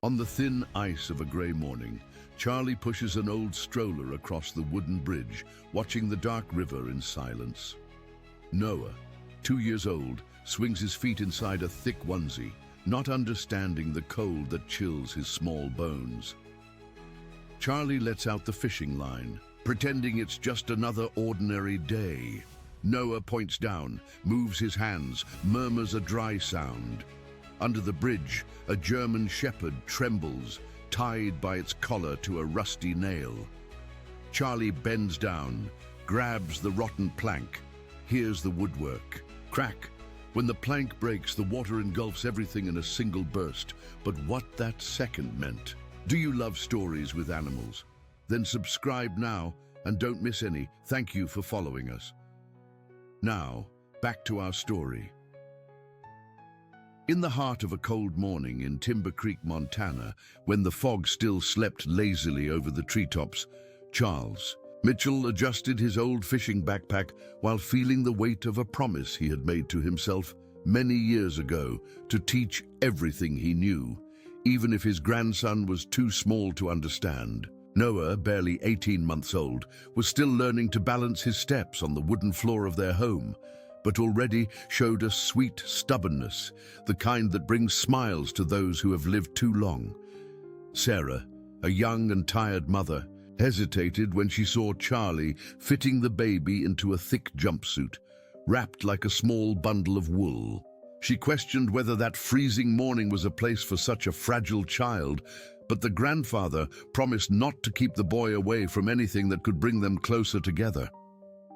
On the thin ice of a grey morning, Charlie pushes an old stroller across the wooden bridge, watching the dark river in silence. Noah, 2 years old, swings his feet inside a thick onesie, not understanding the cold that chills his small bones. Charlie lets out the fishing line, pretending it's just another ordinary day. Noah points down, moves his hands, murmurs a dry sound. Under the bridge, a German shepherd trembles, tied by its collar to a rusty nail. Charlie bends down, grabs the rotten plank, hears the woodwork. Crack! When the plank breaks, the water engulfs everything in a single burst. But what that second meant. Do you love stories with animals? Then subscribe now and don't miss any. Thank you for following us. Now, back to our story. In the heart of a cold morning in Timber Creek, Montana, when the fog still slept lazily over the treetops, Charles Mitchell adjusted his old fishing backpack while feeling the weight of a promise he had made to himself many years ago to teach everything he knew, even if his grandson was too small to understand. Noah, barely 18 months old, was still learning to balance his steps on the wooden floor of their home, but already showed a sweet stubbornness, the kind that brings smiles to those who have lived too long. Sarah, a young and tired mother, hesitated when she saw Charlie fitting the baby into a thick jumpsuit, wrapped like a small bundle of wool. She questioned whether that freezing morning was a place for such a fragile child, but the grandfather promised not to keep the boy away from anything that could bring them closer together.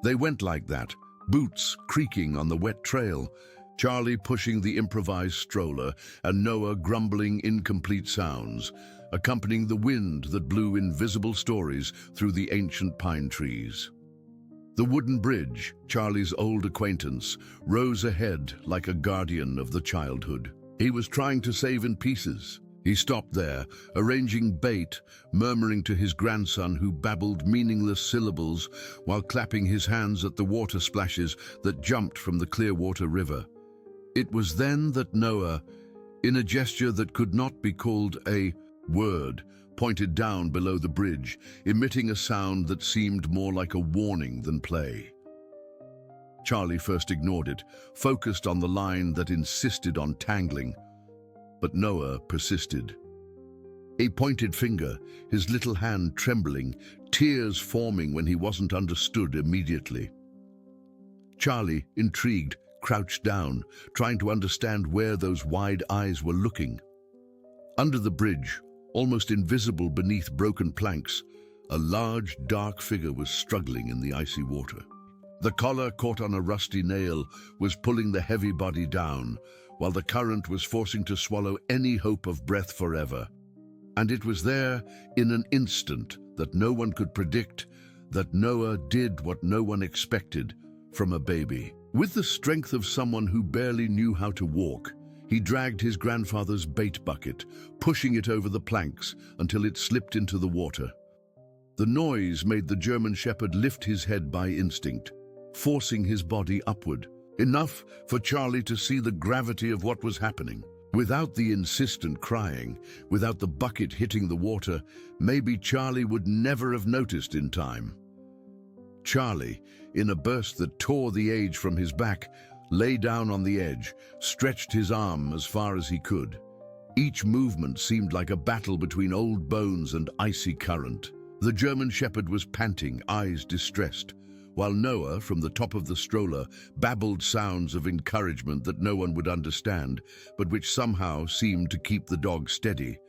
They went like that, boots creaking on the wet trail, Charlie pushing the improvised stroller and Noah grumbling incomplete sounds, accompanying the wind that blew invisible stories through the ancient pine trees. The wooden bridge, Charlie's old acquaintance, rose ahead like a guardian of the childhood. He was trying to save in pieces. He stopped there, arranging bait, murmuring to his grandson who babbled meaningless syllables while clapping his hands at the water splashes that jumped from the Clearwater River. It was then that Noah, in a gesture that could not be called a word, pointed down below the bridge, emitting a sound that seemed more like a warning than play. Charlie first ignored it, focused on the line that insisted on tangling. But Noah persisted. A pointed finger, his little hand trembling, tears forming when he wasn't understood immediately. Charlie, intrigued, crouched down, trying to understand where those wide eyes were looking. Under the bridge, almost invisible beneath broken planks, a large, dark figure was struggling in the icy water. The collar, caught on a rusty nail, was pulling the heavy body down, while the current was forcing to swallow any hope of breath forever. And it was there, in an instant that no one could predict, that Noah did what no one expected from a baby. With the strength of someone who barely knew how to walk, he dragged his grandfather's bait bucket, pushing it over the planks until it slipped into the water. The noise made the German shepherd lift his head by instinct, forcing his body upward, enough for Charlie to see the gravity of what was happening. Without the insistent crying, without the bucket hitting the water, maybe Charlie would never have noticed in time. Charlie, in a burst that tore the age from his back, lay down on the edge, stretched his arm as far as he could. Each movement seemed like a battle between old bones and icy current. The German shepherd was panting, eyes distressed, while Noah, from the top of the stroller, babbled sounds of encouragement that no one would understand, but which somehow seemed to keep the dog steady.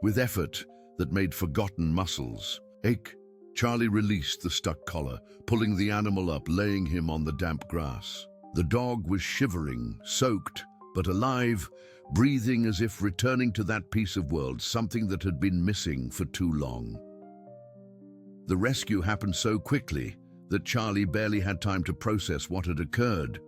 With effort that made forgotten muscles ache, Charlie released the stuck collar, pulling the animal up, laying him on the damp grass. The dog was shivering, soaked, but alive, breathing as if returning to that piece of world, something that had been missing for too long. The rescue happened so quickly that Charlie barely had time to process what had occurred.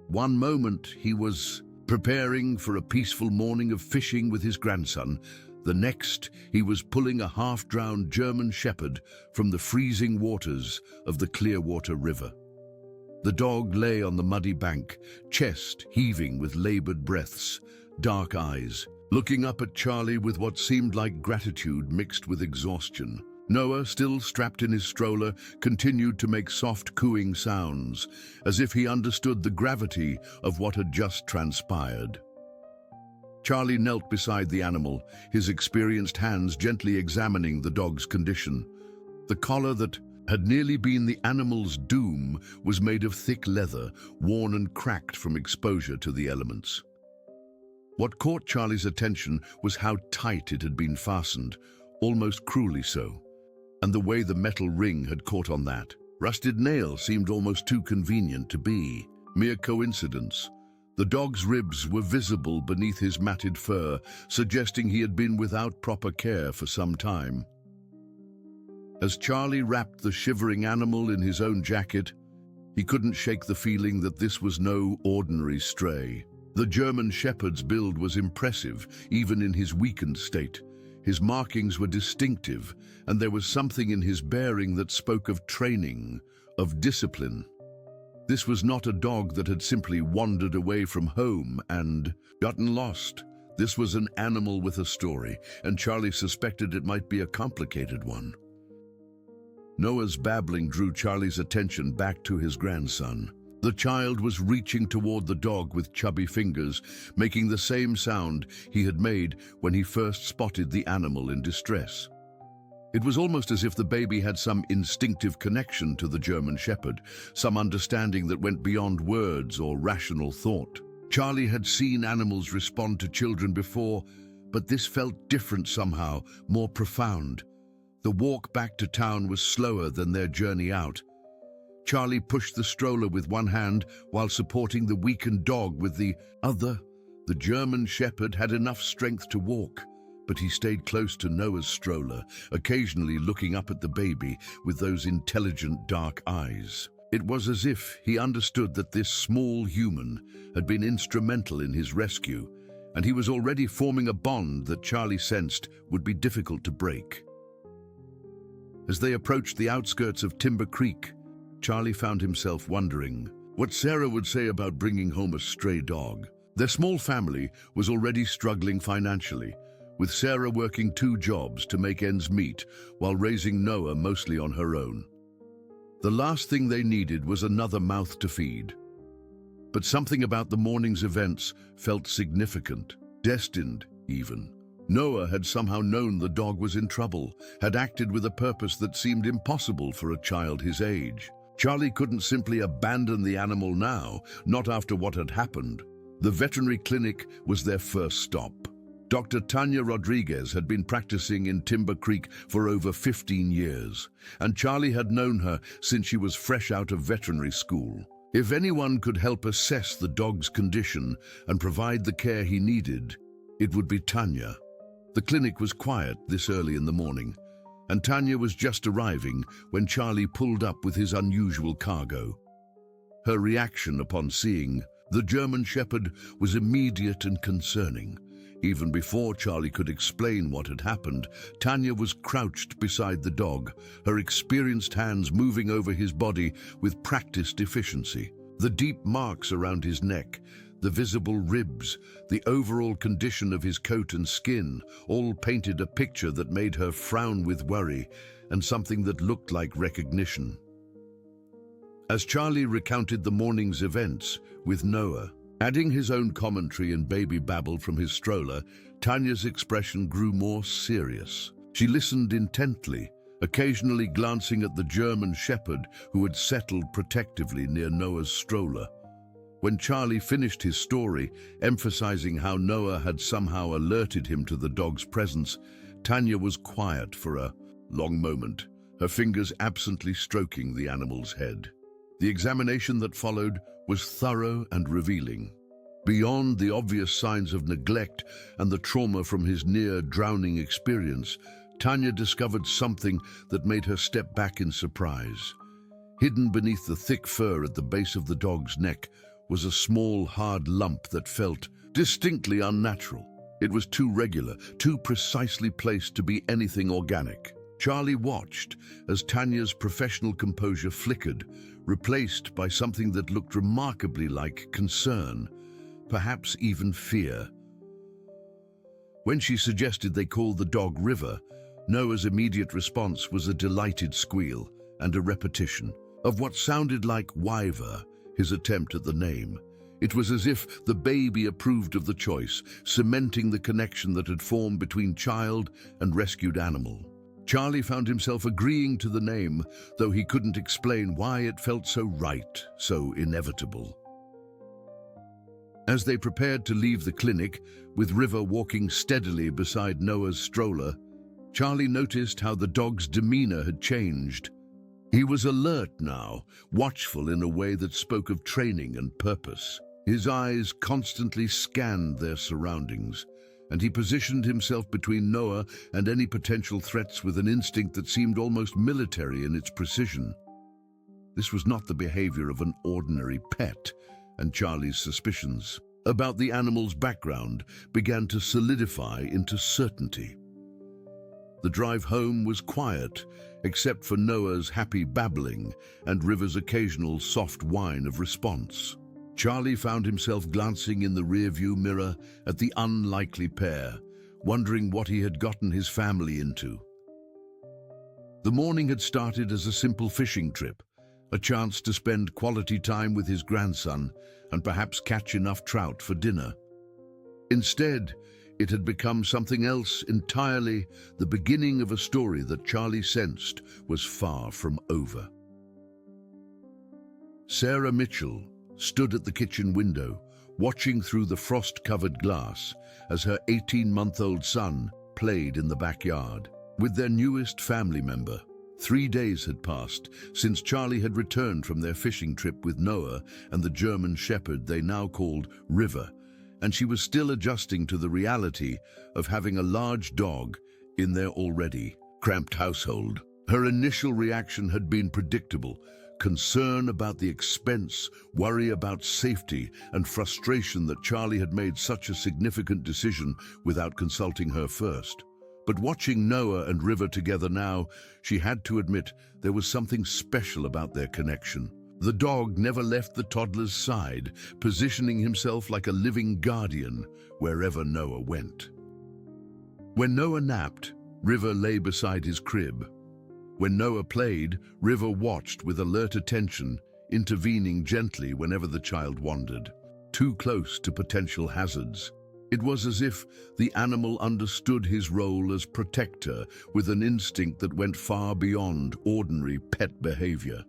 One moment he was preparing for a peaceful morning of fishing with his grandson. The next, he was pulling a half-drowned German shepherd from the freezing waters of the Clearwater River. The dog lay on the muddy bank, chest heaving with labored breaths, dark eyes looking up at Charlie with what seemed like gratitude mixed with exhaustion. Noah, still strapped in his stroller, continued to make soft cooing sounds, as if he understood the gravity of what had just transpired. Charlie knelt beside the animal, his experienced hands gently examining the dog's condition. The collar that had nearly been the animal's doom was made of thick leather, worn and cracked from exposure to the elements. What caught Charlie's attention was how tight it had been fastened, almost cruelly so, and the way the metal ring had caught on that. Rusted nail seemed almost too convenient to be mere coincidence. The dog's ribs were visible beneath his matted fur, suggesting he had been without proper care for some time. As Charlie wrapped the shivering animal in his own jacket, he couldn't shake the feeling that this was no ordinary stray. The German Shepherd's build was impressive, even in his weakened state. His markings were distinctive, and there was something in his bearing that spoke of training, of discipline. This was not a dog that had simply wandered away from home and gotten lost. This was an animal with a story, and Charlie suspected it might be a complicated one. Noah's babbling drew Charlie's attention back to his grandson. The child was reaching toward the dog with chubby fingers, making the same sound he had made when he first spotted the animal in distress. It was almost as if the baby had some instinctive connection to the German Shepherd, some understanding that went beyond words or rational thought. Charlie had seen animals respond to children before, but this felt different somehow, more profound. The walk back to town was slower than their journey out. Charlie pushed the stroller with one hand while supporting the weakened dog with the other. The German Shepherd had enough strength to walk, but he stayed close to Noah's stroller, occasionally looking up at the baby with those intelligent dark eyes. It was as if he understood that this small human had been instrumental in his rescue, and he was already forming a bond that Charlie sensed would be difficult to break. As they approached the outskirts of Timber Creek, Charlie found himself wondering what Sarah would say about bringing home a stray dog. Their small family was already struggling financially, with Sarah working 2 jobs to make ends meet while raising Noah mostly on her own. The last thing they needed was another mouth to feed. But something about the morning's events felt significant, destined even. Noah had somehow known the dog was in trouble, had acted with a purpose that seemed impossible for a child his age. Charlie couldn't simply abandon the animal now, not after what had happened. The veterinary clinic was their first stop. Dr. Tanya Rodriguez had been practicing in Timber Creek for over 15 years, and Charlie had known her since she was fresh out of veterinary school. If anyone could help assess the dog's condition and provide the care he needed, it would be Tanya. The clinic was quiet this early in the morning, and Tanya was just arriving when Charlie pulled up with his unusual cargo. Her reaction upon seeing the German Shepherd was immediate and concerning. Even before Charlie could explain what had happened, Tanya was crouched beside the dog, her experienced hands moving over his body with practiced efficiency. The deep marks around his neck, the visible ribs, the overall condition of his coat and skin, all painted a picture that made her frown with worry and something that looked like recognition. As Charlie recounted the morning's events with Noah, adding his own commentary and baby babble from his stroller, Tanya's expression grew more serious. She listened intently, occasionally glancing at the German Shepherd who had settled protectively near Noah's stroller. When Charlie finished his story, emphasizing how Noah had somehow alerted him to the dog's presence, Tanya was quiet for a long moment, her fingers absently stroking the animal's head. The examination that followed was thorough and revealing. Beyond the obvious signs of neglect and the trauma from his near-drowning experience, Tanya discovered something that made her step back in surprise. Hidden beneath the thick fur at the base of the dog's neck was a small, hard lump that felt distinctly unnatural. It was too regular, too precisely placed to be anything organic. Charlie watched as Tanya's professional composure flickered, replaced by something that looked remarkably like concern, perhaps even fear. When she suggested they call the dog River, Noah's immediate response was a delighted squeal and a repetition of what sounded like Wyver, his attempt at the name. It was as if the baby approved of the choice, cementing the connection that had formed between child and rescued animal. Charlie found himself agreeing to the name, though he couldn't explain why it felt so right, so inevitable. As they prepared to leave the clinic, with River walking steadily beside Noah's stroller, Charlie noticed how the dog's demeanor had changed. He was alert now, watchful in a way that spoke of training and purpose. His eyes constantly scanned their surroundings, and he positioned himself between Noah and any potential threats with an instinct that seemed almost military in its precision. This was not the behavior of an ordinary pet, and Charlie's suspicions about the animal's background began to solidify into certainty. The drive home was quiet, except for Noah's happy babbling and River's occasional soft whine of response. Charlie found himself glancing in the rearview mirror at the unlikely pair, wondering what he had gotten his family into. The morning had started as a simple fishing trip, a chance to spend quality time with his grandson and perhaps catch enough trout for dinner. Instead, it had become something else entirely, the beginning of a story that Charlie sensed was far from over. Sarah Mitchell stood at the kitchen window, watching through the frost-covered glass as her 18-month-old son played in the backyard with their newest family member. 3 days had passed since Charlie had returned from their fishing trip with Noah and the German shepherd they now called River, and she was still adjusting to the reality of having a large dog in their already cramped household. Her initial reaction had been predictable: concern about the expense, worry about safety, and frustration that Charlie had made such a significant decision without consulting her first. But watching Noah and River together now, she had to admit there was something special about their connection. The dog never left the toddler's side, positioning himself like a living guardian wherever Noah went. When Noah napped, River lay beside his crib. When Noah played, River watched with alert attention, intervening gently whenever the child wandered too close to potential hazards. It was as if the animal understood his role as protector with an instinct that went far beyond ordinary pet behavior.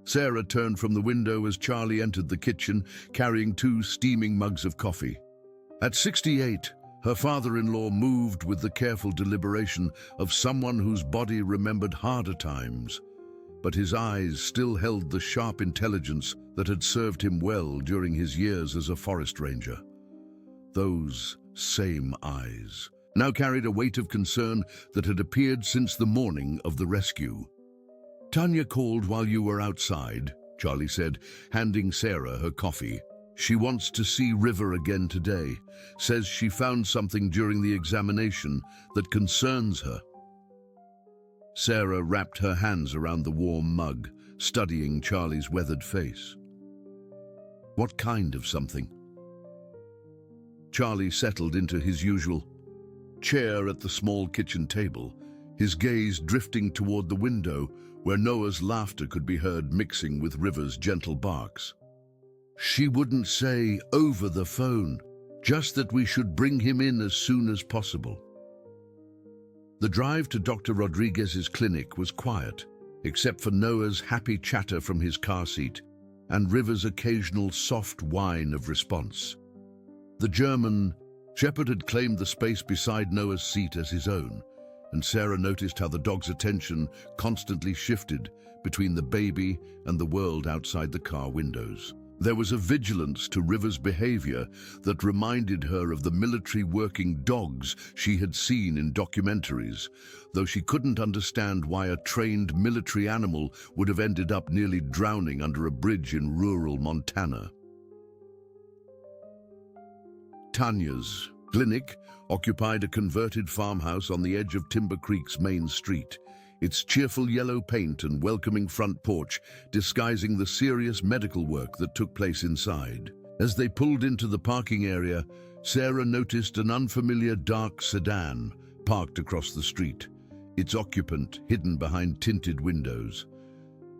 Sarah turned from the window as Charlie entered the kitchen, carrying 2 steaming mugs of coffee. At 68, her father-in-law moved with the careful deliberation of someone whose body remembered harder times, but his eyes still held the sharp intelligence that had served him well during his years as a forest ranger. Those same eyes now carried a weight of concern that had appeared since the morning of the rescue. "Tanya called while you were outside," Charlie said, handing Sarah her coffee. "She wants to see River again today. Says she found something during the examination that concerns her." Sarah wrapped her hands around the warm mug, studying Charlie's weathered face. "What kind of something?" Charlie settled into his usual chair at the small kitchen table, his gaze drifting toward the window where Noah's laughter could be heard mixing with River's gentle barks. "She wouldn't say over the phone, just that we should bring him in as soon as possible." The drive to Dr. Rodriguez's clinic was quiet, except for Noah's happy chatter from his car seat and River's occasional soft whine of response. The German shepherd had claimed the space beside Noah's seat as his own, and Sarah noticed how the dog's attention constantly shifted between the baby and the world outside the car windows. There was a vigilance to River's behavior that reminded her of the military working dogs she had seen in documentaries, though she couldn't understand why a trained military animal would have ended up nearly drowning under a bridge in rural Montana. Tanya's clinic occupied a converted farmhouse on the edge of Timber Creek's main street, its cheerful yellow paint and welcoming front porch disguising the serious medical work that took place inside. As they pulled into the parking area, Sarah noticed an unfamiliar dark sedan parked across the street, its occupant hidden behind tinted windows.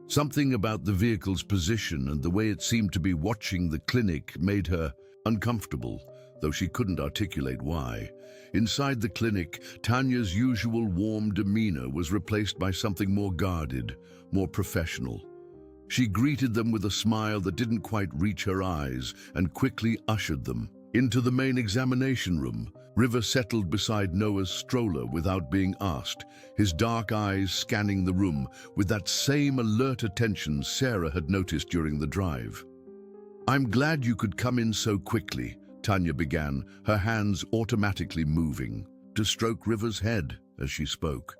Something about the vehicle's position and the way it seemed to be watching the clinic made her uncomfortable, though she couldn't articulate why. Inside the clinic, Tanya's usual warm demeanor was replaced by something more guarded, more professional. She greeted them with a smile that didn't quite reach her eyes and quickly ushered them into the main examination room. River settled beside Noah's stroller without being asked, his dark eyes scanning the room with that same alert attention Sarah had noticed during the drive. "I'm glad you could come in so quickly," Tanya began, her hands automatically moving to stroke River's head as she spoke.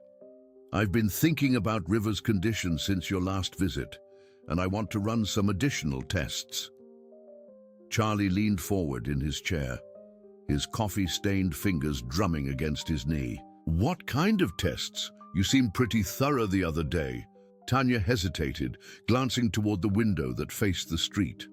"I've been thinking about River's condition since your last visit, and I want to run some additional tests." Charlie leaned forward in his chair, his coffee-stained fingers drumming against his knee. "What kind of tests? You seemed pretty thorough the other day." Tanya hesitated, glancing toward the window that faced the street.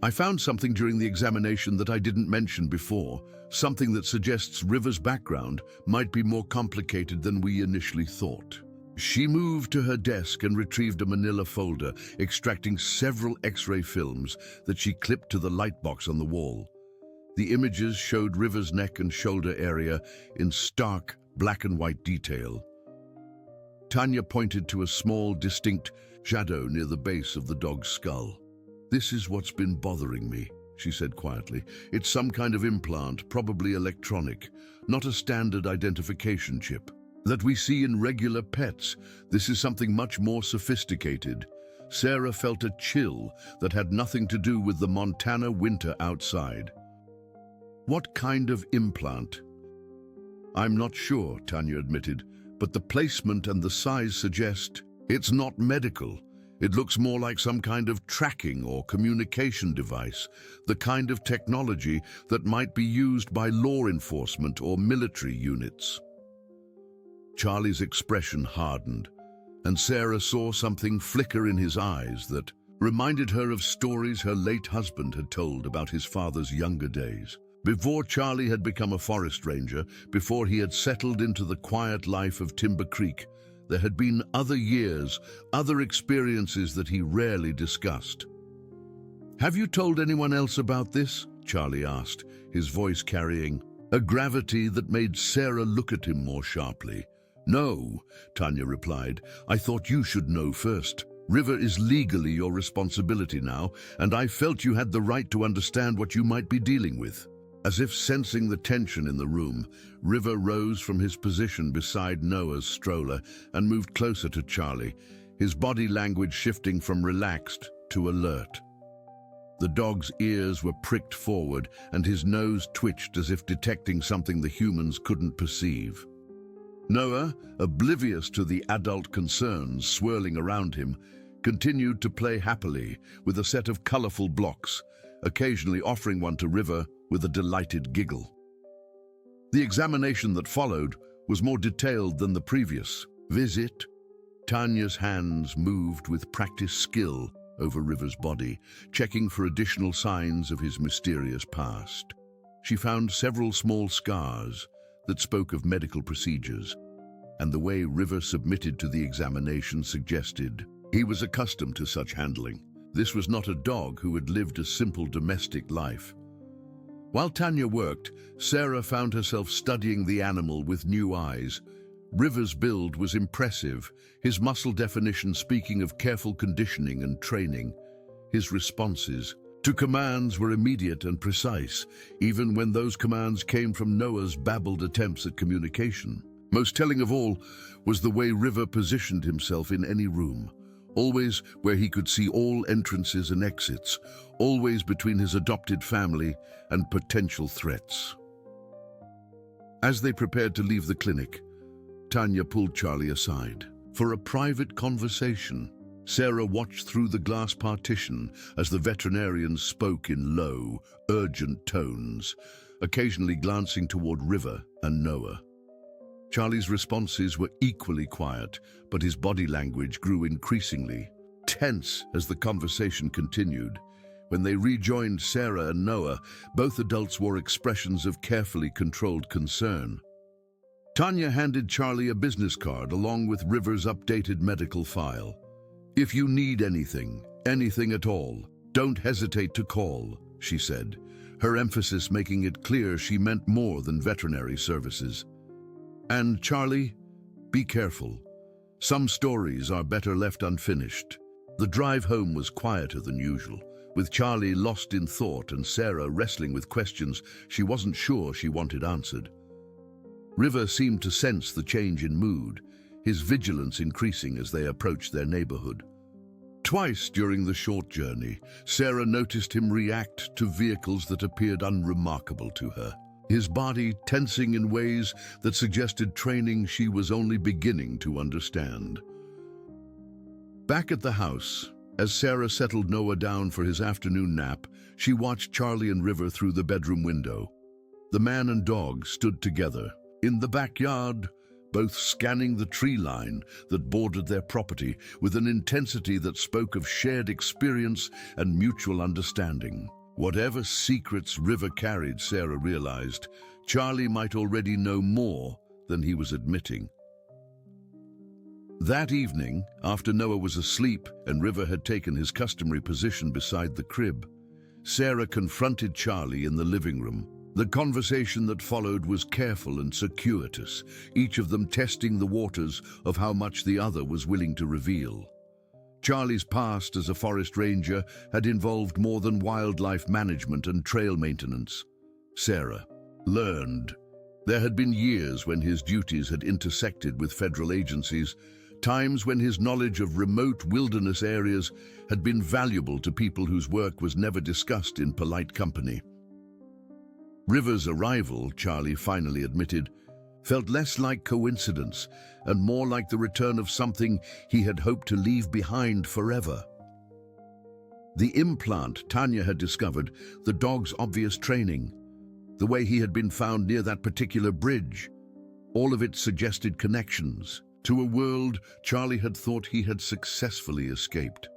"I found something during the examination that I didn't mention before, something that suggests River's background might be more complicated than we initially thought." She moved to her desk and retrieved a manila folder, extracting several X-ray films that she clipped to the light box on the wall. The images showed River's neck and shoulder area in stark black and white detail. Tanya pointed to a small, distinct shadow near the base of the dog's skull. "This is what's been bothering me," she said quietly. "It's some kind of implant, probably electronic, not a standard identification chip that we see in regular pets. This is something much more sophisticated." Sarah felt a chill that had nothing to do with the Montana winter outside. "What kind of implant?" "I'm not sure," Tanya admitted, "but the placement and the size suggest it's not medical. It looks more like some kind of tracking or communication device, the kind of technology that might be used by law enforcement or military units." Charlie's expression hardened, and Sarah saw something flicker in his eyes that reminded her of stories her late husband had told about his father's younger days. Before Charlie had become a forest ranger, before he had settled into the quiet life of Timber Creek, there had been other years, other experiences that he rarely discussed. "Have you told anyone else about this?" Charlie asked, his voice carrying a gravity that made Sarah look at him more sharply. "No," Tanya replied. "I thought you should know first. River is legally your responsibility now, and I felt you had the right to understand what you might be dealing with." As if sensing the tension in the room, River rose from his position beside Noah's stroller and moved closer to Charlie, his body language shifting from relaxed to alert. The dog's ears were pricked forward and his nose twitched as if detecting something the humans couldn't perceive. Noah, oblivious to the adult concerns swirling around him, continued to play happily with a set of colorful blocks, occasionally offering one to River with a delighted giggle. The examination that followed was more detailed than the previous visit. Tanya's hands moved with practiced skill over River's body, checking for additional signs of his mysterious past. She found several small scars that spoke of medical procedures, and the way River submitted to the examination suggested he was accustomed to such handling. This was not a dog who had lived a simple domestic life. While Tanya worked, Sarah found herself studying the animal with new eyes. River's build was impressive, his muscle definition speaking of careful conditioning and training. His responses to commands were immediate and precise, even when those commands came from Noah's babbled attempts at communication. Most telling of all was the way River positioned himself in any room, always where he could see all entrances and exits, always between his adopted family and potential threats. As they prepared to leave the clinic, Tanya pulled Charlie aside. For a private conversation, Sarah watched through the glass partition as the veterinarian spoke in low, urgent tones, occasionally glancing toward River and Noah. Charlie's responses were equally quiet, but his body language grew increasingly tense as the conversation continued. When they rejoined Sarah and Noah, both adults wore expressions of carefully controlled concern. Tanya handed Charlie a business card along with River's updated medical file. "If you need anything, anything at all, don't hesitate to call," she said, her emphasis making it clear she meant more than veterinary services. "And Charlie, be careful. Some stories are better left unfinished." The drive home was quieter than usual, with Charlie lost in thought and Sarah wrestling with questions she wasn't sure she wanted answered. River seemed to sense the change in mood, his vigilance increasing as they approached their neighborhood. Twice during the short journey, Sarah noticed him react to vehicles that appeared unremarkable to her, his body tensing in ways that suggested training she was only beginning to understand. Back at the house, as Sarah settled Noah down for his afternoon nap, she watched Charlie and River through the bedroom window. The man and dog stood together, in the backyard, both scanning the tree line that bordered their property with an intensity that spoke of shared experience and mutual understanding. Whatever secrets River carried, Sarah realized, Charlie might already know more than he was admitting. That evening, after Noah was asleep and River had taken his customary position beside the crib, Sarah confronted Charlie in the living room. The conversation that followed was careful and circuitous, each of them testing the waters of how much the other was willing to reveal. Charlie's past as a forest ranger had involved more than wildlife management and trail maintenance. Sarah learned there had been years when his duties had intersected with federal agencies, times when his knowledge of remote wilderness areas had been valuable to people whose work was never discussed in polite company. River's arrival, Charlie finally admitted, felt less like coincidence and more like the return of something he had hoped to leave behind forever. The implant Tanya had discovered, the dog's obvious training, the way he had been found near that particular bridge, all of it suggested connections to a world Charlie had thought he had successfully escaped.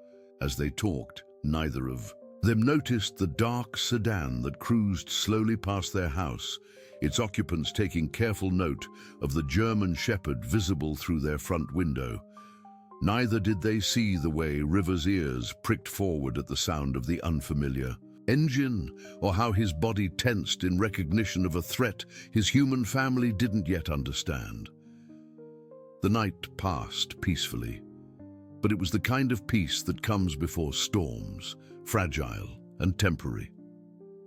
As they talked, neither of them noticed the dark sedan that cruised slowly past their house, its occupants taking careful note of the German Shepherd visible through their front window. Neither did they see the way River's ears pricked forward at the sound of the unfamiliar engine, or how his body tensed in recognition of a threat his human family didn't yet understand. The night passed peacefully, but it was the kind of peace that comes before storms, fragile and temporary.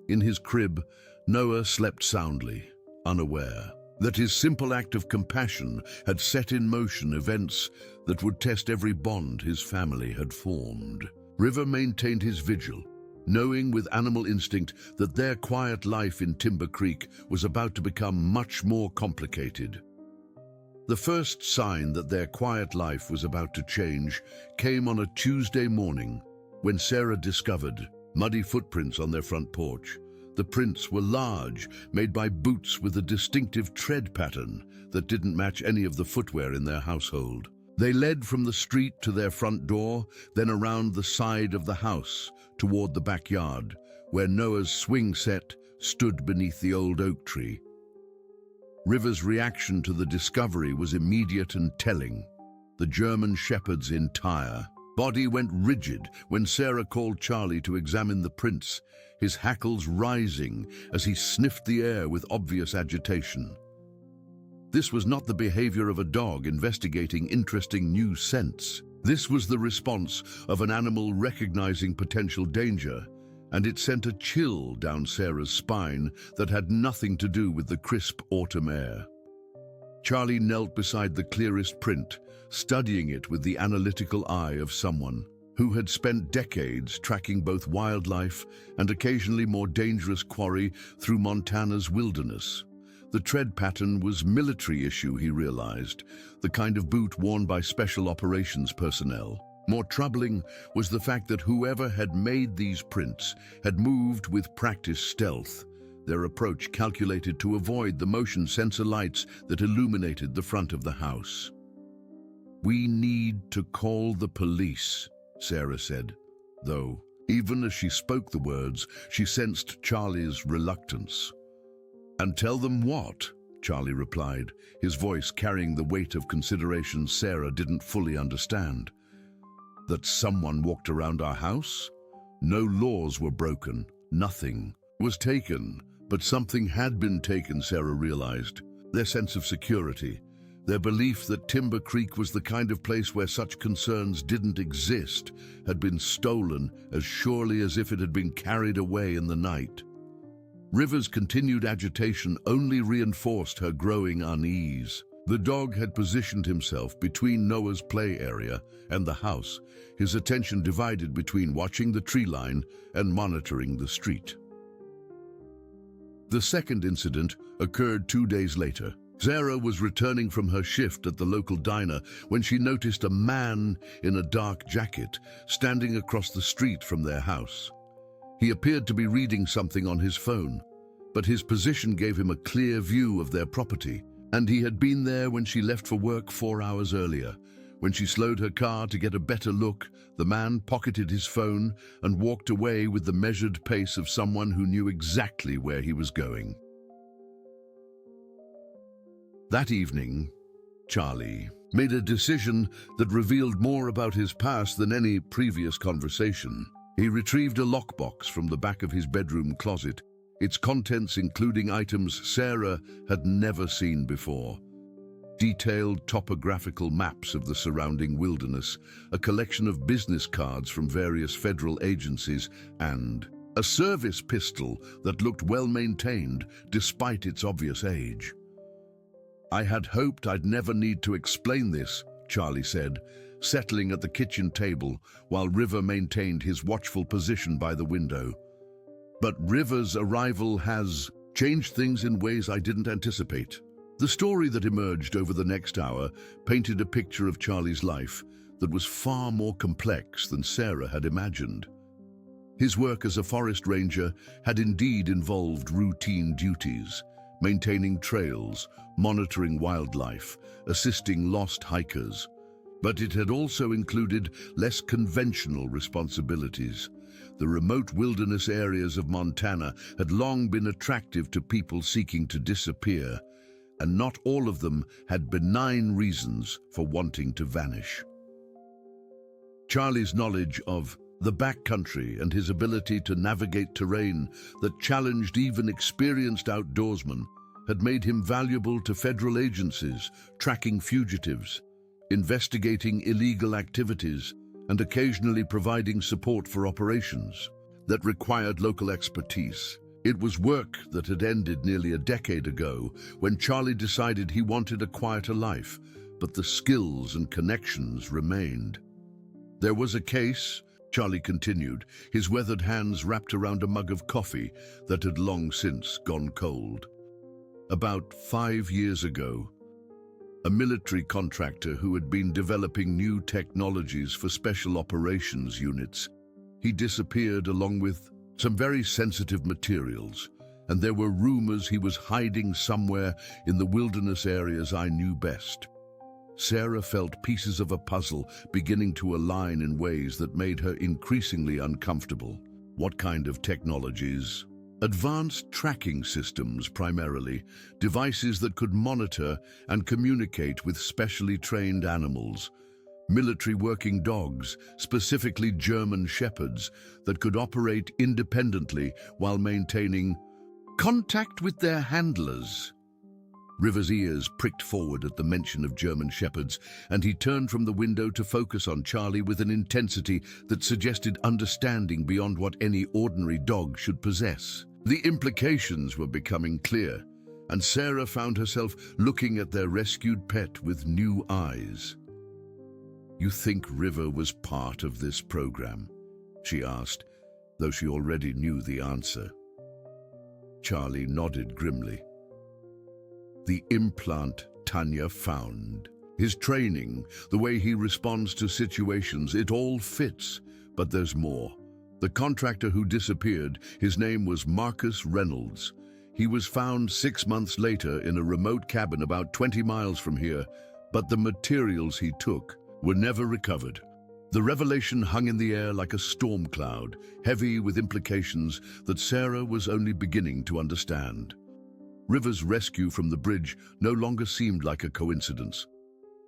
In his crib, Noah slept soundly, unaware that his simple act of compassion had set in motion events that would test every bond his family had formed. River maintained his vigil, knowing with animal instinct that their quiet life in Timber Creek was about to become much more complicated. The first sign that their quiet life was about to change came on a Tuesday morning when Sarah discovered muddy footprints on their front porch. The prints were large, made by boots with a distinctive tread pattern that didn't match any of the footwear in their household. They led from the street to their front door, then around the side of the house toward the backyard, where Noah's swing set stood beneath the old oak tree. River's reaction to the discovery was immediate and telling. The German Shepherd's entire body went rigid when Sarah called Charlie to examine the prints, his hackles rising as he sniffed the air with obvious agitation. This was not the behavior of a dog investigating interesting new scents. This was the response of an animal recognizing potential danger, and it sent a chill down Sarah's spine that had nothing to do with the crisp autumn air. Charlie knelt beside the clearest print, studying it with the analytical eye of someone who had spent decades tracking both wildlife and occasionally more dangerous quarry through Montana's wilderness. The tread pattern was military issue, he realized, the kind of boot worn by special operations personnel. More troubling was the fact that whoever had made these prints had moved with practiced stealth, their approach calculated to avoid the motion sensor lights that illuminated the front of the house. "We need to call the police," Sarah said, though Even as she spoke the words, she sensed Charlie's reluctance. "And tell them what?" Charlie replied, his voice carrying the weight of consideration Sarah didn't fully understand. "That someone walked around our house? No laws were broken. Nothing was taken. But something had been taken," Sarah realized. Their sense of security. Their belief that Timber Creek was the kind of place where such concerns didn't exist had been stolen as surely as if it had been carried away in the night. River's continued agitation only reinforced her growing unease. The dog had positioned himself between Noah's play area and the house, his attention divided between watching the tree line and monitoring the street. The second incident occurred 2 days later. Sarah was returning from her shift at the local diner when she noticed a man in a dark jacket standing across the street from their house. He appeared to be reading something on his phone, but his position gave him a clear view of their property, and he had been there when she left for work 4 hours earlier. When she slowed her car to get a better look, the man pocketed his phone and walked away with the measured pace of someone who knew exactly where he was going. That evening, Charlie made a decision that revealed more about his past than any previous conversation. He retrieved a lockbox from the back of his bedroom closet, its contents including items Sarah had never seen before. Detailed topographical maps of the surrounding wilderness, a collection of business cards from various federal agencies, and a service pistol that looked well-maintained despite its obvious age. "I had hoped I'd never need to explain this," Charlie said, settling at the kitchen table while River maintained his watchful position by the window. "But River's arrival has changed things in ways I didn't anticipate." The story that emerged over the next hour painted a picture of Charlie's life that was far more complex than Sarah had imagined. His work as a forest ranger had indeed involved routine duties, maintaining trails, monitoring wildlife, assisting lost hikers. But it had also included less conventional responsibilities. The remote wilderness areas of Montana had long been attractive to people seeking to disappear, and not all of them had benign reasons for wanting to vanish. Charlie's knowledge of the backcountry and his ability to navigate terrain that challenged even experienced outdoorsmen had made him valuable to federal agencies, tracking fugitives, investigating illegal activities, and occasionally providing support for operations that required local expertise. It was work that had ended nearly a decade ago when Charlie decided he wanted a quieter life, but the skills and connections remained. "There was a case," Charlie continued, his weathered hands wrapped around a mug of coffee that had long since gone cold. "About 5 years ago, a military contractor who had been developing new technologies for special operations units, he disappeared along with some very sensitive materials, and there were rumors he was hiding somewhere in the wilderness areas I knew best." Sarah felt pieces of a puzzle beginning to align in ways that made her increasingly uncomfortable. What kind of technologies? Advanced tracking systems, primarily, devices that could monitor and communicate with specially trained animals. Military working dogs, specifically German shepherds, that could operate independently while maintaining contact with their handlers. River's ears pricked forward at the mention of German shepherds, and he turned from the window to focus on Charlie with an intensity that suggested understanding beyond what any ordinary dog should possess. The implications were becoming clear, and Sarah found herself looking at their rescued pet with new eyes. "You think River was part of this program?" she asked, though she already knew the answer. Charlie nodded grimly. "The implant Tanya found, his training, the way he responds to situations, it all fits. But there's more. The contractor who disappeared, his name was Marcus Reynolds. He was found 6 months later in a remote cabin about 20 miles from here, but the materials he took were never recovered. The revelation hung in the air like a storm cloud, heavy with implications that Sarah was only beginning to understand. River's rescue from the bridge no longer seemed like a coincidence.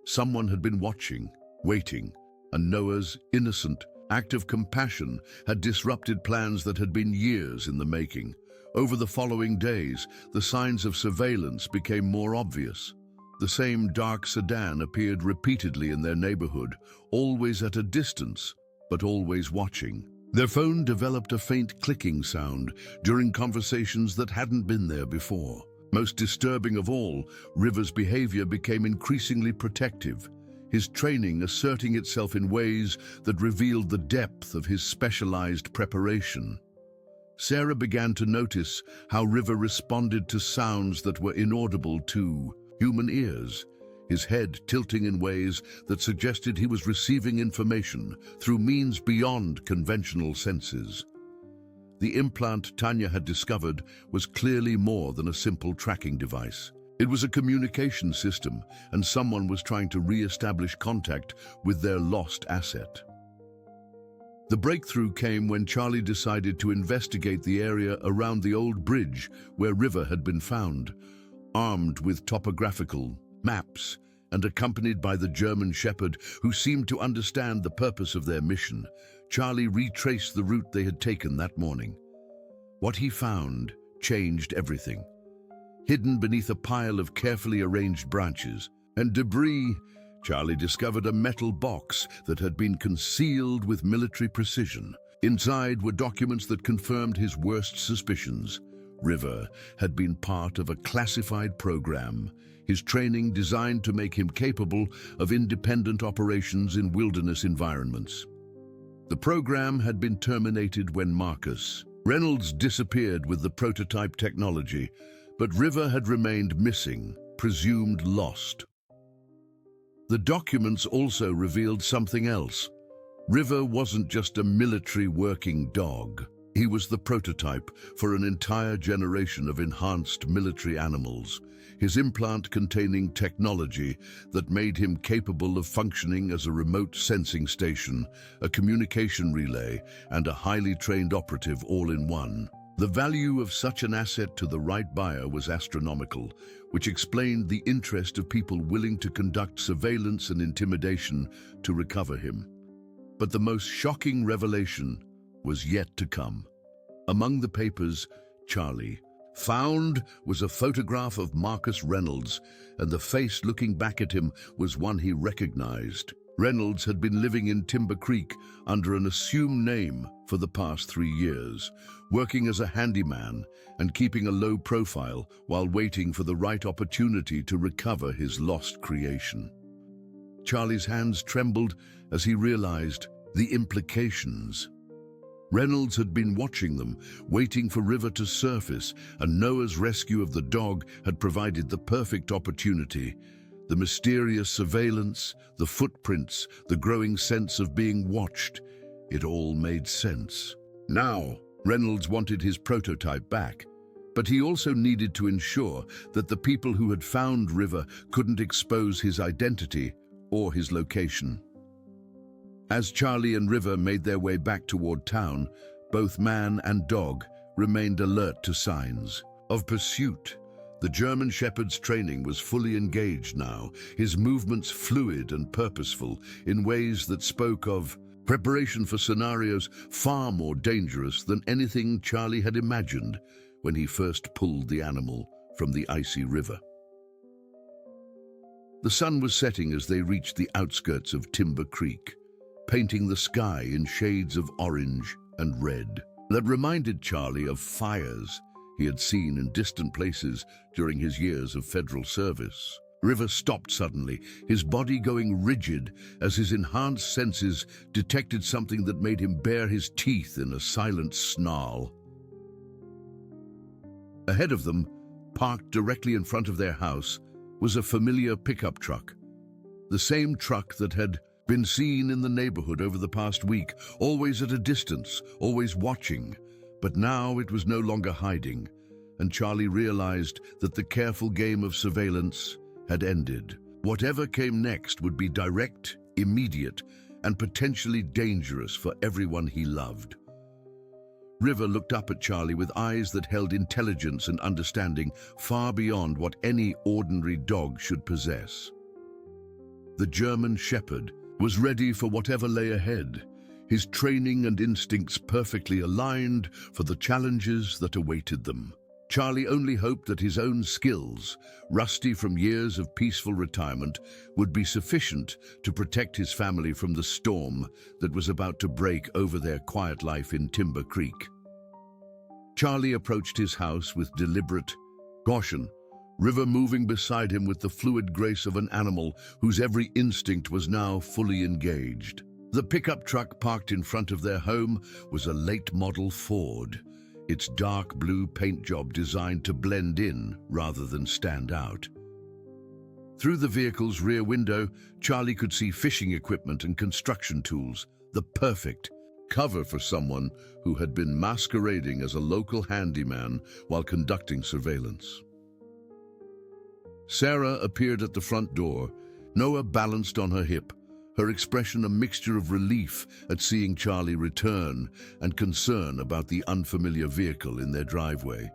Someone had been watching, waiting, and Noah's innocent act of compassion had disrupted plans that had been years in the making. Over the following days, the signs of surveillance became more obvious. The same dark sedan appeared repeatedly in their neighborhood, always at a distance, but always watching. Their phone developed a faint clicking sound during conversations that hadn't been there before. Most disturbing of all, River's behavior became increasingly protective, his training asserting itself in ways that revealed the depth of his specialized preparation. Sarah began to notice how River responded to sounds that were inaudible to human ears, his head tilting in ways that suggested he was receiving information through means beyond conventional senses. The implant Tanya had discovered was clearly more than a simple tracking device. It was a communication system, and someone was trying to re-establish contact with their lost asset. The breakthrough came when Charlie decided to investigate the area around the old bridge where River had been found. Armed with topographical maps and accompanied by the German shepherd who seemed to understand the purpose of their mission, Charlie retraced the route they had taken that morning. What he found changed everything. Hidden beneath a pile of carefully arranged branches and debris, Charlie discovered a metal box that had been concealed with military precision. Inside were documents that confirmed his worst suspicions. River had been part of a classified program, his training designed to make him capable of independent operations in wilderness environments. The program had been terminated when Reynolds disappeared with the prototype technology, but River had remained missing, presumed lost. The documents also revealed something else. River wasn't just a military working dog. He was the prototype for an entire generation of enhanced military animals, his implant containing technology that made him capable of functioning as a remote sensing station, a communication relay, and a highly trained operative all in one. The value of such an asset to the right buyer was astronomical, which explained the interest of people willing to conduct surveillance and intimidation to recover him. But the most shocking revelation was yet to come. Among the papers Charlie found was a photograph of Reynolds, and the face looking back at him was one he recognized. Reynolds had been living in Timber Creek under an assumed name for the past 3 years, working as a handyman and keeping a low profile while waiting for the right opportunity to recover his lost creation. Charlie's hands trembled as he realized the implications. Reynolds had been watching them, waiting for River to surface, and Noah's rescue of the dog had provided the perfect opportunity. The mysterious surveillance, the footprints, the growing sense of being watched, it all made sense. Now, Reynolds wanted his prototype back, but he also needed to ensure that the people who had found River couldn't expose his identity or his location. As Charlie and River made their way back toward town, both man and dog remained alert to signs of pursuit. The German shepherd's training was fully engaged now, his movements fluid and purposeful in ways that spoke of preparation for scenarios far more dangerous than anything Charlie had imagined when he first pulled the animal from the icy river. The sun was setting as they reached the outskirts of Timber Creek, painting the sky in shades of orange and red that reminded Charlie of fires he had seen in distant places during his years of federal service. River stopped suddenly, his body going rigid as his enhanced senses detected something that made him bare his teeth in a silent snarl. Ahead of them, parked directly in front of their house, was a familiar pickup truck. The same truck that had been seen in the neighborhood over the past week, always at a distance, always watching. But now it was no longer hiding, and Charlie realized that the careful game of surveillance had ended. Whatever came next would be direct, immediate, and potentially dangerous for everyone he loved. River looked up at Charlie with eyes that held intelligence and understanding far beyond what any ordinary dog should possess. The German Shepherd was ready for whatever lay ahead, his training and instincts perfectly aligned for the challenges that awaited them. Charlie only hoped that his own skills, rusty from years of peaceful retirement, would be sufficient to protect his family from the storm that was about to break over their quiet life in Timber Creek. Charlie approached his house with deliberate caution, River moving beside him with the fluid grace of an animal whose every instinct was now fully engaged. The pickup truck parked in front of their home was a late-model Ford, its dark blue paint job designed to blend in rather than stand out. Through the vehicle's rear window, Charlie could see fishing equipment and construction tools, the perfect cover for someone who had been masquerading as a local handyman while conducting surveillance. Sarah appeared at the front door, Noah balanced on her hip, her expression a mixture of relief at seeing Charlie return and concern about the unfamiliar vehicle in their driveway.